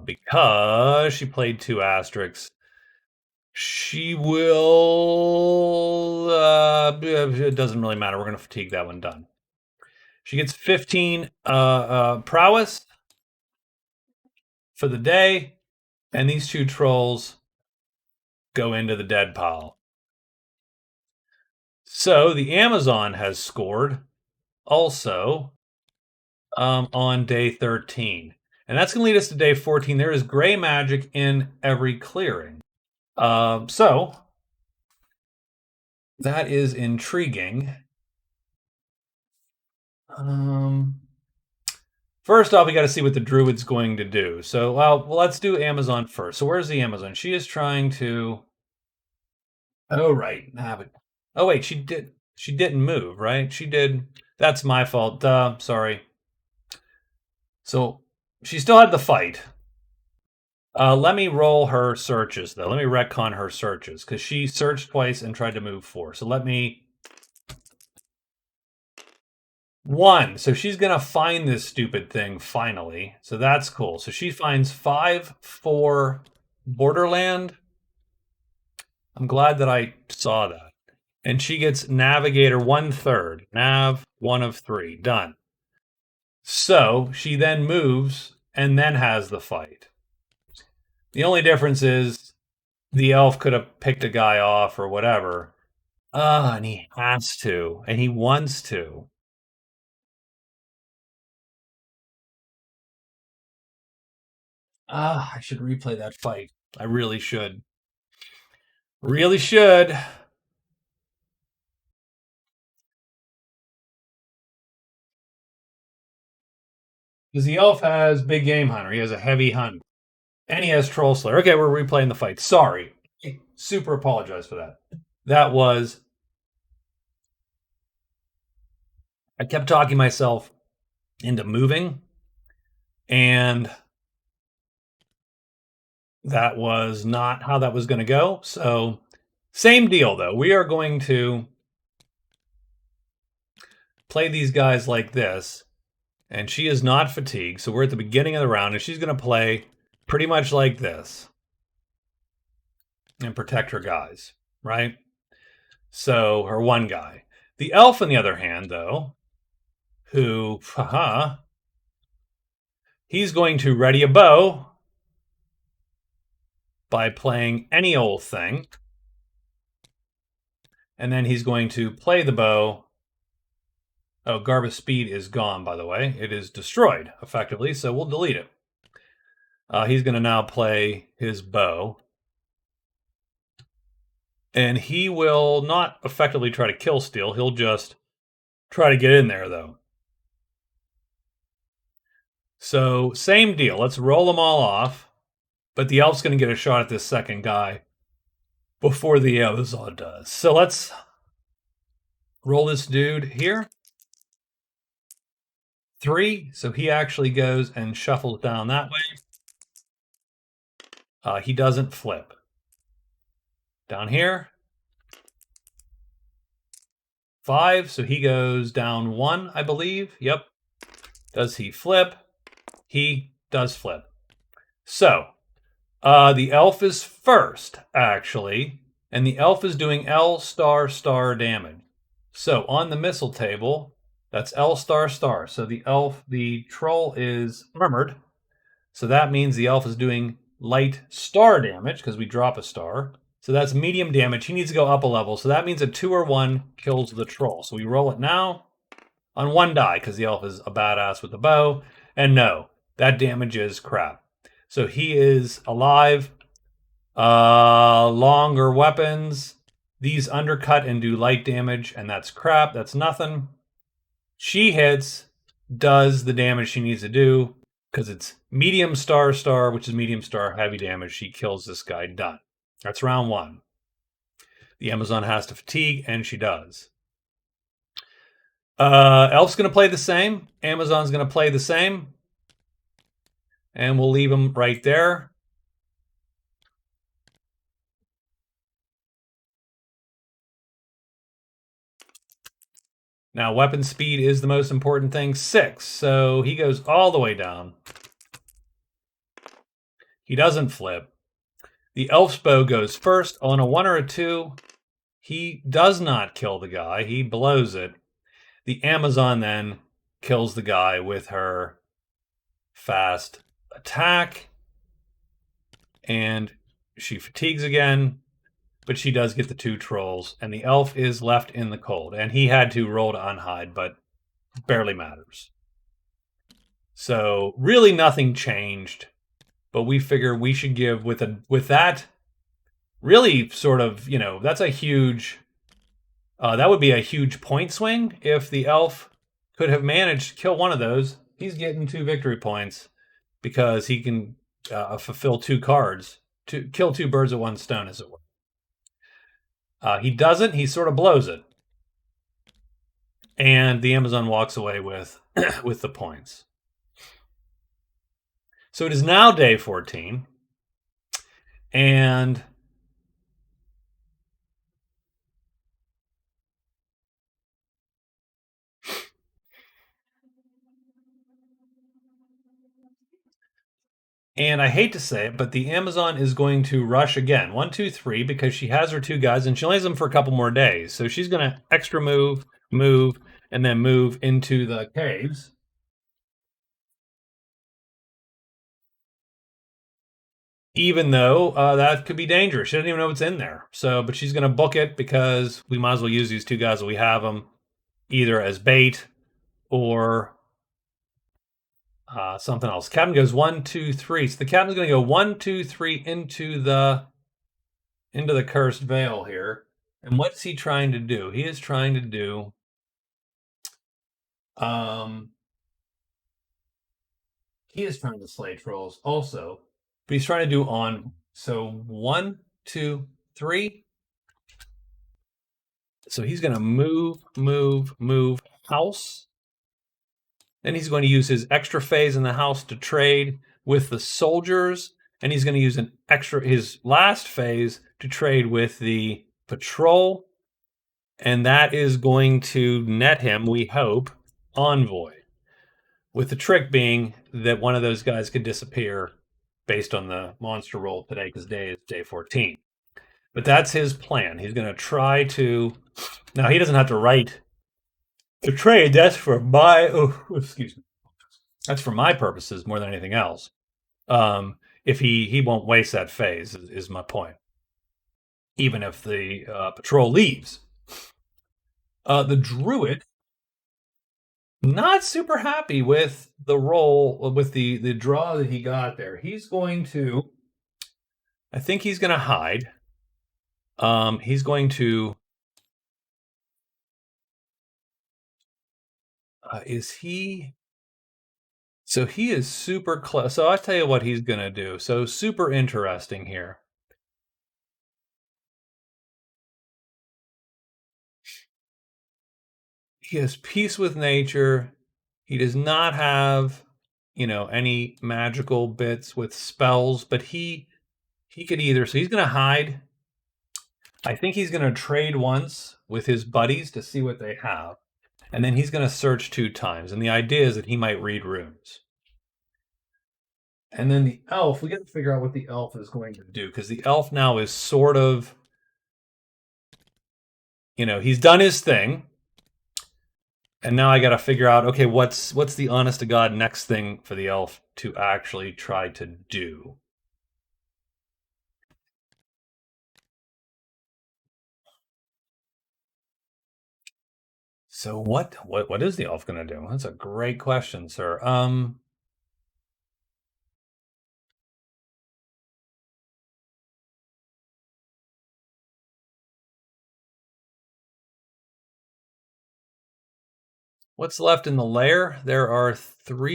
because she played 2 asterisks. She will... it doesn't really matter. We're going to fatigue that one. Done. She gets 15 prowess for the day. And these 2 trolls go into the dead pile. So the Amazon has scored also on day 13. And that's going to lead us to day 14. There is gray magic in every clearing. So that is intriguing. First off, we got to see what the druid's going to do. So, well, let's do Amazon first. So where's the Amazon? She is trying to... Oh, right. Oh, wait, she didn't move, right? She did. That's my fault. Sorry. So she still had the fight. Let me roll her searches, though. Let me retcon her searches, because she searched twice and tried to move 4. So let me... 1. So she's going to find this stupid thing, finally. So that's cool. So she finds 5 for Borderland. I'm glad that I saw that. And she gets Navigator 1/3. Nav 1 of 3. Done. So she then moves and then has the fight. The only difference is the elf could have picked a guy off or whatever. And he has to. And he wants to. I should replay that fight. I really should. Really should. Because the elf has Big Game Hunter. He has a heavy hunt. And he has Troll Slayer. Okay, we're replaying the fight. Sorry. Super apologize for that. That was... I kept talking myself into moving. And that was not how that was going to go. So, same deal, though. We are going to play these guys like this. And she is not fatigued. So we're at the beginning of the round. And she's going to play pretty much like this. And protect her guys, right? So, her one guy. The elf, on the other hand, though, who, he's going to ready a bow by playing any old thing. And then he's going to play the bow. Oh, Garba's speed is gone, by the way. It is destroyed, effectively, so we'll delete it. He's going to now play his bow. And he will not effectively try to kill steal. He'll just try to get in there, though. So, same deal. Let's roll them all off. But the elf's going to get a shot at this second guy before the Amazon does. So let's roll this dude here. 3. So he actually goes and shuffles down that way. He doesn't flip. Down here. 5. So he goes down 1, I believe. Yep. Does he flip? He does flip. So, the elf is first, actually. and the elf is doing L star star damage. So on the missile table, that's L star star. So the troll is armored. So that means the elf is doing light star damage because we drop a star. So that's medium damage. He needs to go up a level. So that means a 2 or 1 kills the troll. So we roll it now on 1 die because the elf is a badass with a bow. And no, that damage is crap. So he is alive. Longer weapons. These undercut and do light damage, and that's crap. That's nothing. She hits, does the damage she needs to do, because it's medium star star, which is medium star heavy damage. She kills this guy. Done. That's round 1. The Amazon has to fatigue, and she does. Elf's going to play the same. Amazon's going to play the same. And we'll leave him right there. Now, weapon speed is the most important thing. 6. So he goes all the way down. He doesn't flip. The elf's bow goes first. On a 1 or a 2, he does not kill the guy. He blows it. The Amazon then kills the guy with her fast attack. And she fatigues again. But she does get the 2 trolls. And the elf is left in the cold. And he had to roll to unhide, but barely matters. So really nothing changed. But we figure we should give with that really sort of, that's a huge, that would be a huge point swing if the elf could have managed to kill one of those. He's getting 2 victory points because he can fulfill 2 cards, to kill 2 birds with 1 stone, as it were. He doesn't. He sort of blows it. And the Amazon walks away with with the points. So it is now day 14. And I hate to say it, but the Amazon is going to rush again. 1, 2, 3, because she has her 2 guys, and she only has them for a couple more days. So she's going to extra move, and then move into the caves. Even though that could be dangerous. She doesn't even know what's in there. So, but she's going to book it because we might as well use these 2 guys that we have them either as bait or something else. Captain goes 1, 2, 3. So the captain's going to go 1, 2, 3 into the cursed veil here. And what's he trying to do? He is trying to do he is trying to slay trolls also, but he's trying to do on. So 1, 2, 3. So he's going to move house. Then he's going to use his extra phase in the house to trade with the soldiers. And he's going to use his last phase to trade with the patrol. And that is going to net him, we hope, envoy. With the trick being that one of those guys could disappear based on the monster roll today, because today is day 14. But that's his plan. He's going to try to... Now, he doesn't have to write the trade. That's for my... Oh, excuse me. That's for my purposes more than anything else. If he won't waste that phase, is my point. Even if the patrol leaves. The druid, not super happy with the roll, with the draw that he got there. He's going to... I think he's going to hide. He's going to... is he... So he is super close. So I'll tell you what he's going to do. So super interesting here. He has peace with nature. He does not have, any magical bits with spells, but he could either... So he's going to hide. I think he's going to trade once with his buddies to see what they have. And then he's going to search 2 times. And the idea is that he might read runes. And then the elf, we got to figure out what the elf is going to do. Because the elf now is sort of he's done his thing, and now I got to figure out, okay, what's the honest to God next thing for the elf to actually try to do? So what is the elf going to do? That's a great question, sir. What's left in the lair? There are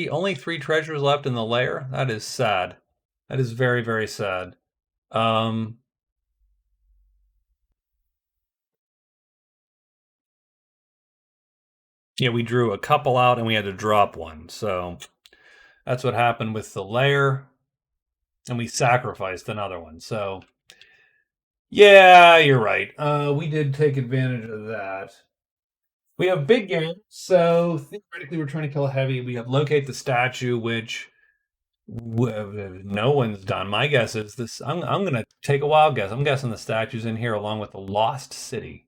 only three treasures left in the lair. That is sad. That is very, very sad. Um, yeah, we drew a couple out and we had to drop one. So that's what happened with the lair, and we sacrificed another one. So yeah, you're right. We did take advantage of that. We have big game, so theoretically we're trying to kill a heavy. We have locate the statue, which no one's done. My guess is this. I'm gonna take a wild guess. I'm guessing the statue's in here along with the lost city.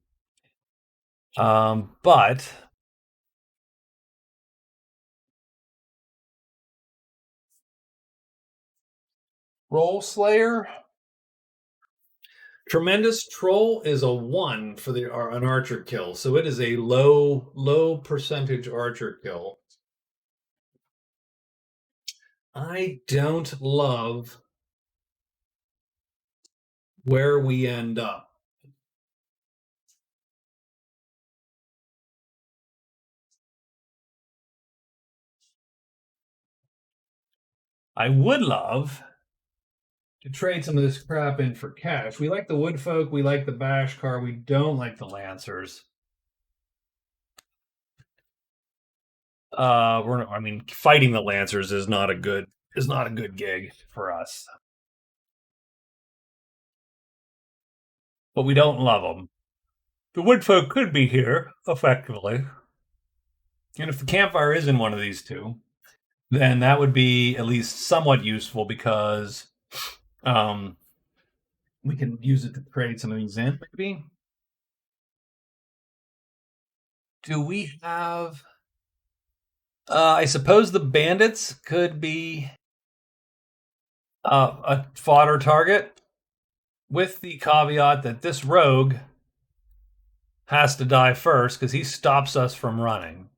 But Roll Slayer, Tremendous Troll is a 1 for an archer kill, so it is a low percentage archer kill. I don't love where we end up. I would love to trade some of this crap in for cash. We like the Woodfolk, we like the Bashkar, we don't like the Lancers. Fighting the Lancers is not a good gig for us. But we don't love them. The Woodfolk could be here effectively, and if the campfire is in one of these two, then that would be at least somewhat useful because we can use it to trade some of these in. Maybe. Do we have? I suppose the bandits could be a fodder target, with the caveat that this rogue has to die first because he stops us from running.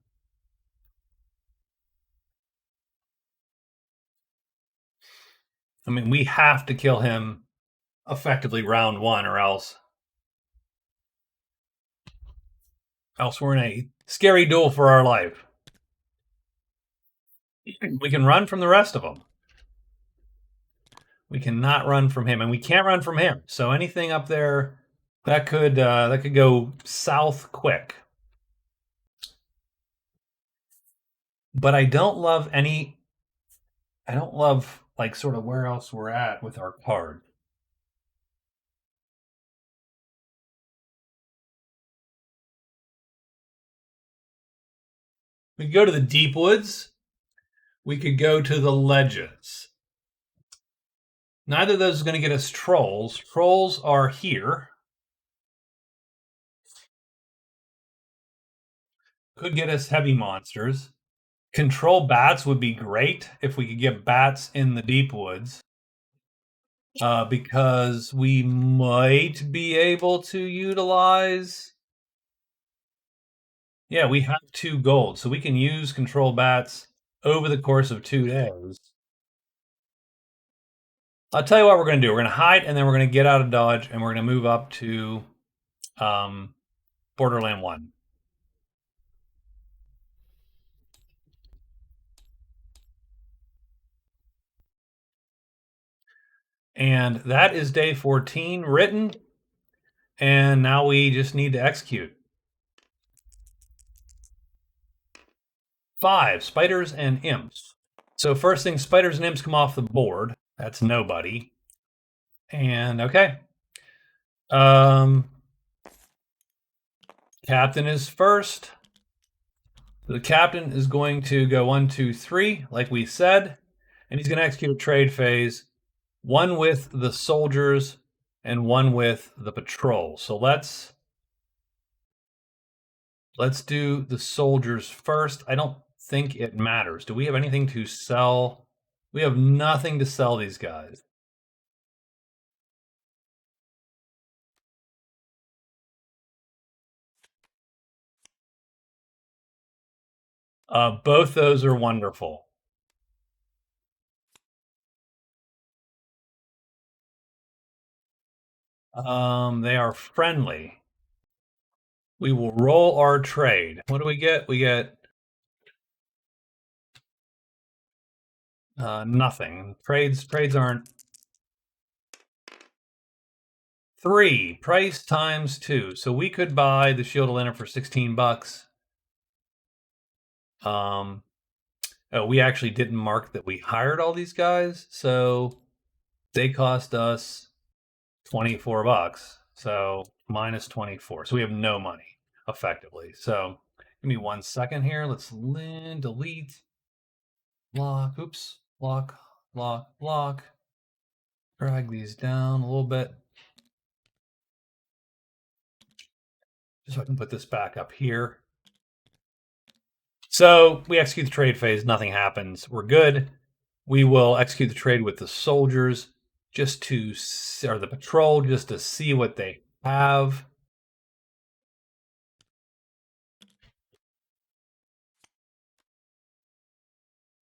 I mean, we have to kill him effectively round 1, or else we're in a scary duel for our life. We can run from the rest of them. We cannot run from him, and we can't run from him. So anything up there that could go south quick. But I don't love like sort of where else we're at with our card. We could go to the deep woods. We could go to the ledges. Neither of those is going to get us trolls. Trolls are here. Could get us heavy monsters. Control bats would be great if we could get bats in the deep woods. Because we might be able to utilize. Yeah, we have 2 gold, so we can use control bats over the course of 2 days. I'll tell you what we're going to do. We're going to hide, and then we're going to get out of dodge, and we're going to move up to Borderland 1. And that is day 14 written, and now we just need to execute. 5, spiders and imps. So first thing, spiders and imps come off the board. That's nobody. And okay. Captain is first. The captain is going to go 1, 2, 3, like we said, and he's going to execute a trade phase, 1 with the soldiers and 1 with the patrol. So let's Let's do the soldiers first. I don't think it matters. Do we have anything to sell? We have nothing to sell these guys. Both those are wonderful. They are friendly. We will roll our trade. What do we get? We get nothing. Trades aren't 3. Price times 2. So we could buy the Shield of Linen for $16. Oh, we actually didn't mark that we hired all these guys, so they cost us $24. So minus 24. So we have no money effectively. So give me 1 second here. Let's delete, block, oops, block, block, block. Drag these down a little bit. Just so I can put this back up here. So we execute the trade phase, nothing happens. We're good. We will execute the trade with the soldiers just to, or the patrol, just to see what they have.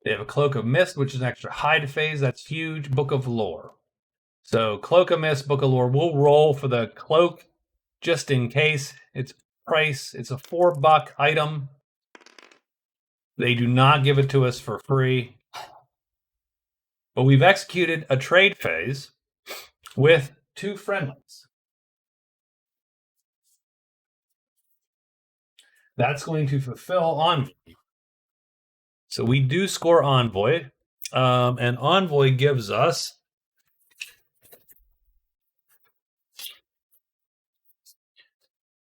They have a Cloak of Mist, which is an extra hide phase. That's huge. Book of Lore. So Cloak of Mist, Book of Lore. We'll roll for the cloak just in case. It's price. It's a $4 item. They do not give it to us for free. But we've executed a trade phase with 2 friendlies. That's going to fulfill Envoy. So we do score Envoy. And Envoy gives us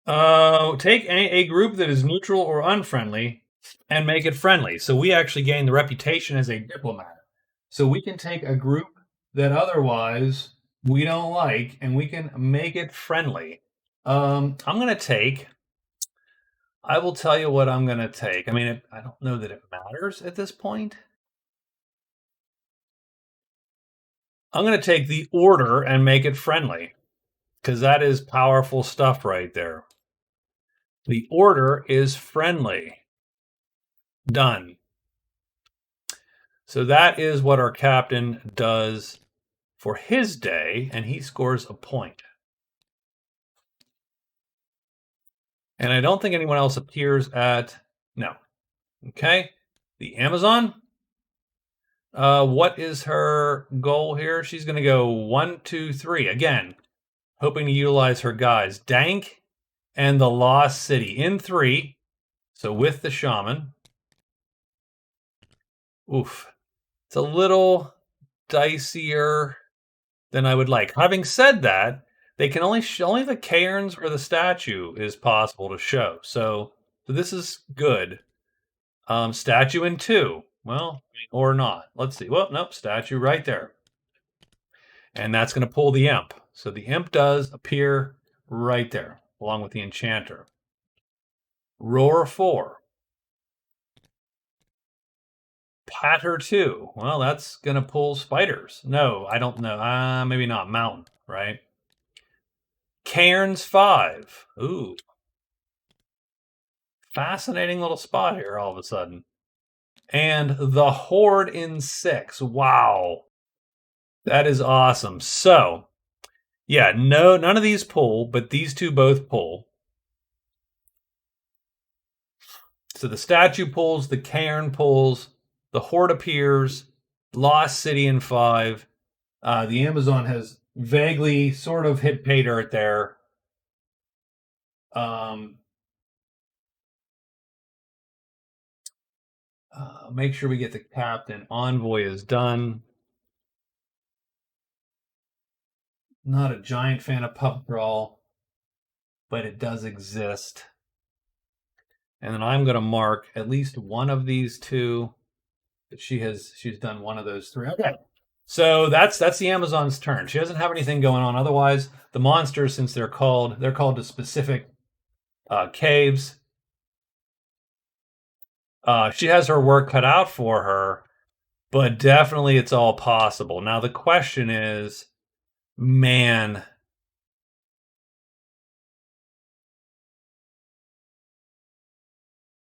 take a group that is neutral or unfriendly and make it friendly. So we actually gain the reputation as a diplomat. So we can take a group that otherwise we don't like and we can make it friendly. I'm going to take, I will tell you what I'm going to take. I mean, I don't know that it matters at this point. I'm going to take the order and make it friendly because that is powerful stuff right there. The order is friendly. Done. So that is what our captain does for his day, and he scores a point. And I don't think anyone else appears at, no. Okay, the Amazon. What is her goal here? She's going to go 1, 2, 3. Again, hoping to utilize her guys. Dank and the Lost City in 3. So with the shaman. Oof. It's a little dicier than I would like. Having said that, they can only the cairns or the statue is possible to show. So this is good. Statue in 2. Well, or not. Let's see. Well, nope, statue right there. And that's going to pull the imp. So the imp does appear right there, along with the enchanter. Roar 4. Patter 2. Well, that's going to pull spiders. No, I don't know. Maybe not. Mountain, right? Cairns 5. Ooh. Fascinating little spot here all of a sudden. And the Horde in 6. Wow. That is awesome. So, yeah, no, none of these pull, but these 2 both pull. So the statue pulls, the cairn pulls, the Horde appears, Lost City in 5. The Amazon has vaguely sort of hit pay dirt there. Make sure we get the captain. Envoy is done. Not a giant fan of Pup Crawl, but it does exist. And then I'm going to mark at least one of these 2 that she's done one of those 3. Okay. So that's the Amazon's turn. She doesn't have anything going on. Otherwise, the monsters, since they're called to specific caves, She has her work cut out for her, but definitely it's all possible. Now, the question is, man,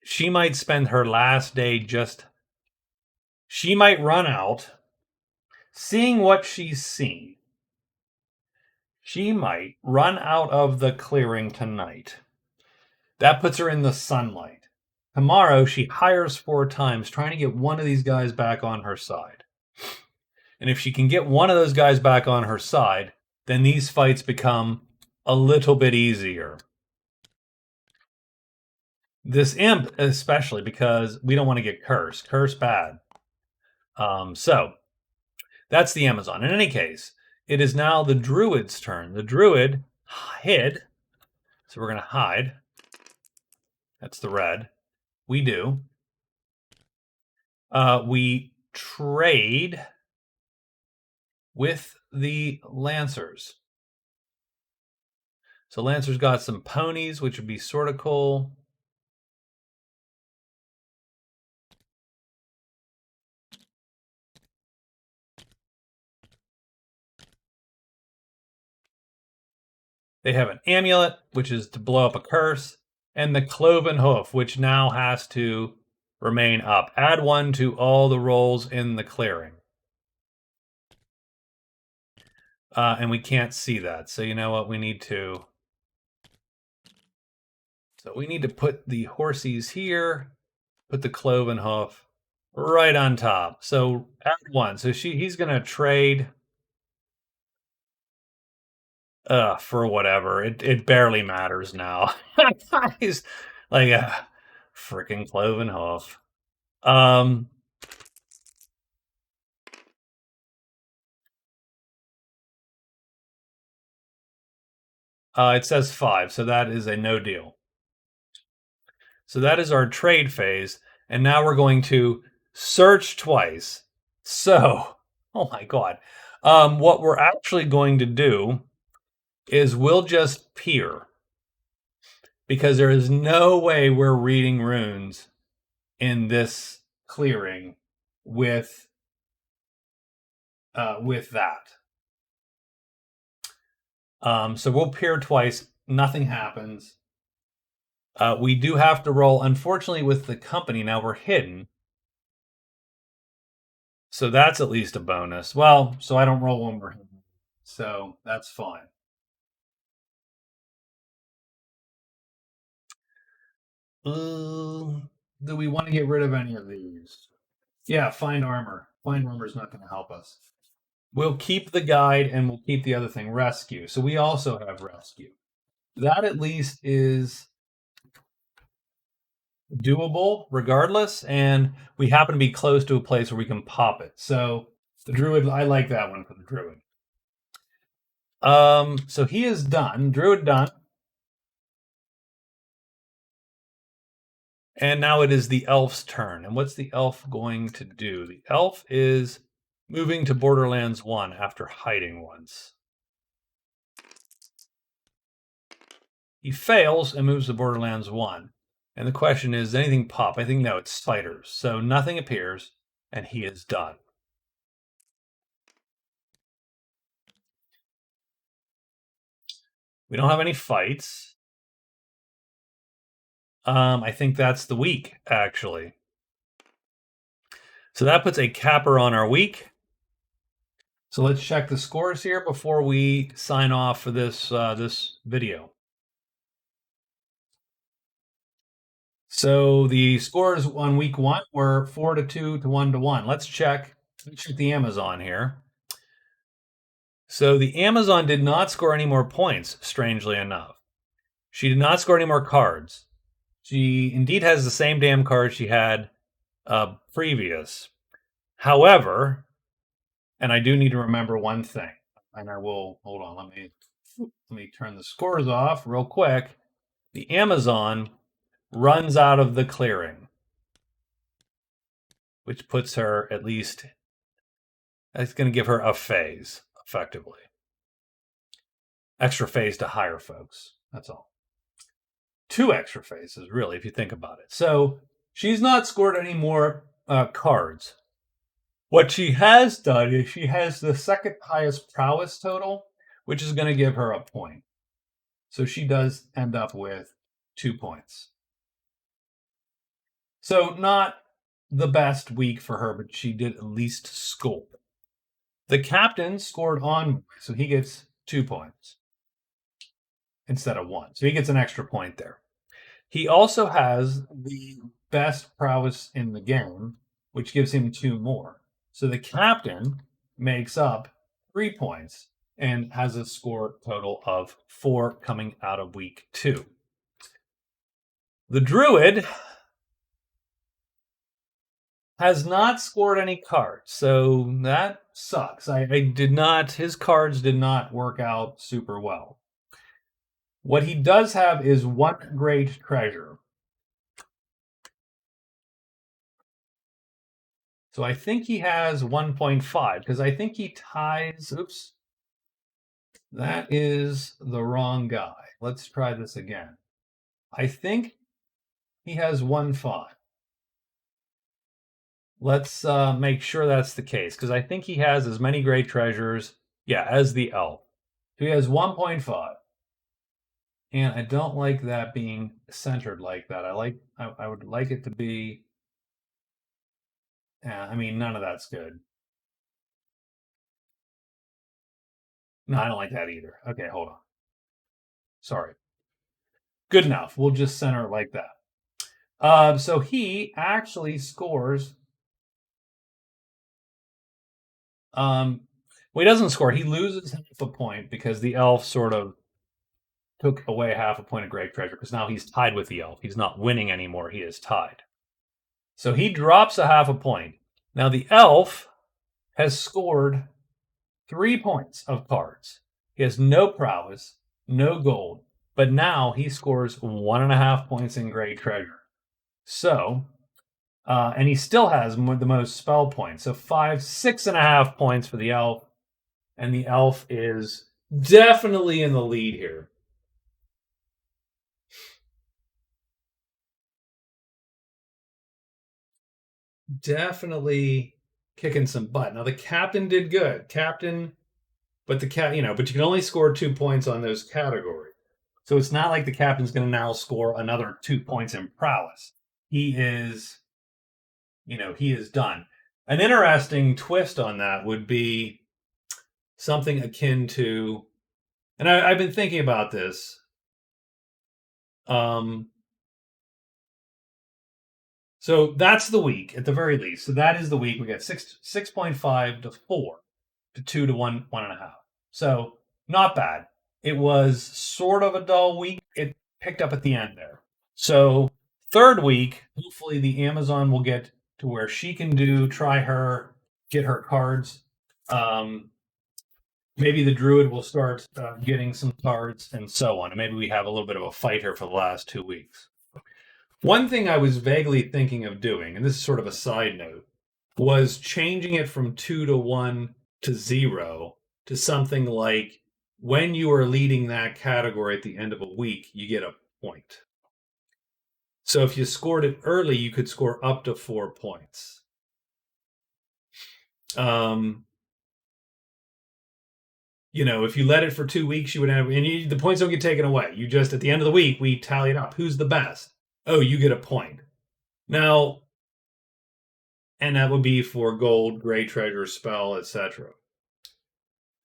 she might spend her last day she might run out, seeing what she's seen. She might run out of the clearing tonight. That puts her in the sunlight. Tomorrow, she hires 4 times, trying to get one of these guys back on her side. And if she can get one of those guys back on her side, then these fights become a little bit easier. This imp, especially, because we don't want to get cursed. Curse bad. So that's the Amazon. In any case, it is now the druid's turn. The druid hid. So we're going to hide. That's the red. We do. We trade with the Lancers. So Lancers got some ponies, which would be sort of cool. They have an amulet, which is to blow up a curse, and the cloven hoof, which now has to remain up. Add 1 to all the rolls in the clearing. And we can't see that. So you know what? We need to put the horsies here, put the cloven hoof right on top. So add 1. So he's going to trade for whatever. It barely matters now. He's like a freaking cloven hoof. It says 5, so that is a no deal. So that is our trade phase, and now we're going to search twice. So, oh my god. What we're actually going to do is we'll just peer, because there is no way we're reading runes in this clearing with that. So we'll peer twice. Nothing happens. We do have to roll. Unfortunately, with the company, now we're hidden. So that's at least a bonus. Well, so I don't roll when we're hidden. So that's fine. Do we want to get rid of any of these? Yeah, find armor. Find armor is not going to help us. We'll keep the guide and we'll keep the other thing, rescue. So we also have rescue. That at least is doable regardless, and we happen to be close to a place where we can pop it. So the druid, I like that one for the druid. So he is done. Druid done. And now it is the elf's turn. And what's the elf going to do? The elf is moving to Borderlands 1 after hiding once. He fails and moves to Borderlands 1. And the question is, does anything pop? I think no, it's spiders. So nothing appears, and he is done. We don't have any fights. I think that's the week, actually. So that puts a capper on our week. So let's check the scores here before we sign off for this this video. So the scores on week 1 were 4-2 to 1-1. Let's check the Amazon here. So the Amazon did not score any more points, strangely enough. She did not score any more cards. She indeed has the same damn cards she had previous. However, and I do need to remember one thing, and I will, hold on, let me turn the scores off real quick. The Amazon runs out of the clearing, which puts her at least, that's going to give her a phase, effectively. Extra phase to hire folks, that's all. 2 extra phases, really, if you think about it. So She's not scored any more cards. What she has done is she has the second highest prowess total, which is going to give her a point. So she does end up with 2 points. So not the best week for her, but she did at least score. The captain scored on, so he gets 2 points instead of 1. So he gets an extra point there. He also has the best prowess in the game, which gives him 2 more. So the captain makes up 3 points and has a score total of 4 coming out of week 2. The druid has not scored any cards, so that sucks. His cards did not work out super well. What he does have is 1 great treasure. So I think he has 1.5 because I think he ties. Oops. That is the wrong guy. Let's try this again. I think he has 1.5. Let's make sure that's the case because I think he has as many great treasures, as the elf. So he has 1.5. And I don't like that being centered like that. I would like it to be. I mean, none of that's good. No, I don't like that either. Okay, hold on. Sorry. Good enough. We'll just center it like that. So he actually scores. Well, he doesn't score. He loses half a point because the elf sort of took away half a point of great treasure because now he's tied with the elf. He's not winning anymore. He is tied. So he drops a half a point. Now the elf has scored 3 points of cards. He has no prowess, no gold, but now he scores 1.5 points in great treasure. So, and he still has the most spell points. So 6.5 points for the elf, and the elf is definitely in the lead here. Definitely kicking some butt. Now the captain did good. But you can only score 2 points on those categories. So it's not like the captain's going to now score another 2 points in prowess. He is done. An interesting twist on that would be something akin to, and I've been thinking about this. So that's the week at the very least. So that is the week. We get 6.5 to 4 to 2 to 1.5. So not bad. It was sort of a dull week. It picked up at the end there. So third week, hopefully the Amazon will get to where she can get her cards. Maybe the Druid will start getting some cards and so on. And maybe we have a little bit of a fight here for the last 2 weeks. One thing I was vaguely thinking of doing, and this is sort of a side note, was changing it from 2 to 1 to 0 to something like when you are leading that category at the end of a week, you get a point. So if you scored it early, you could score up to 4 points. If you let it for 2 weeks, you would have, and the points don't get taken away. You just, at the end of the week, we tally it up. Who's the best? Oh, you get a point. Now, and that would be for gold, great treasure, spell, etc.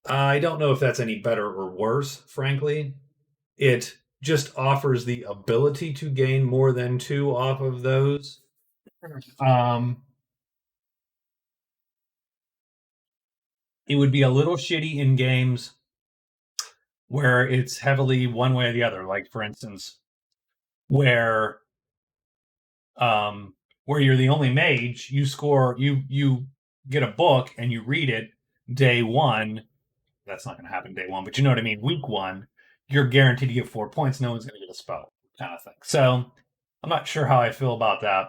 I don't know if that's any better or worse, frankly. It just offers the ability to gain more than 2 off of those. It would be a little shitty in games where it's heavily one way or the other. Like, for instance, where you're the only mage, you get a book and you read it day 1. That's not going to happen day 1, but you know what I mean. Week 1, you're guaranteed to get 4 points. No one's going to get a spell, kind of thing. So I'm not sure how I feel about that.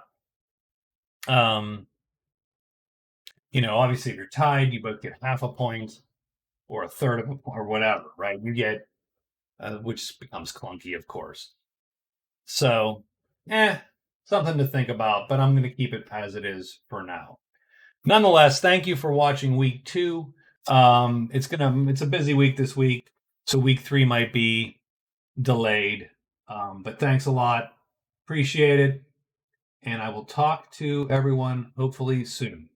Obviously, if you're tied, you both get half a point or a third of a point or whatever, right? You get, which becomes clunky, of course. So, something to think about, but I'm going to keep it as it is for now. Nonetheless, thank you for watching week 2. It's a busy week this week, so week 3 might be delayed. But thanks a lot. Appreciate it. And I will talk to everyone hopefully soon.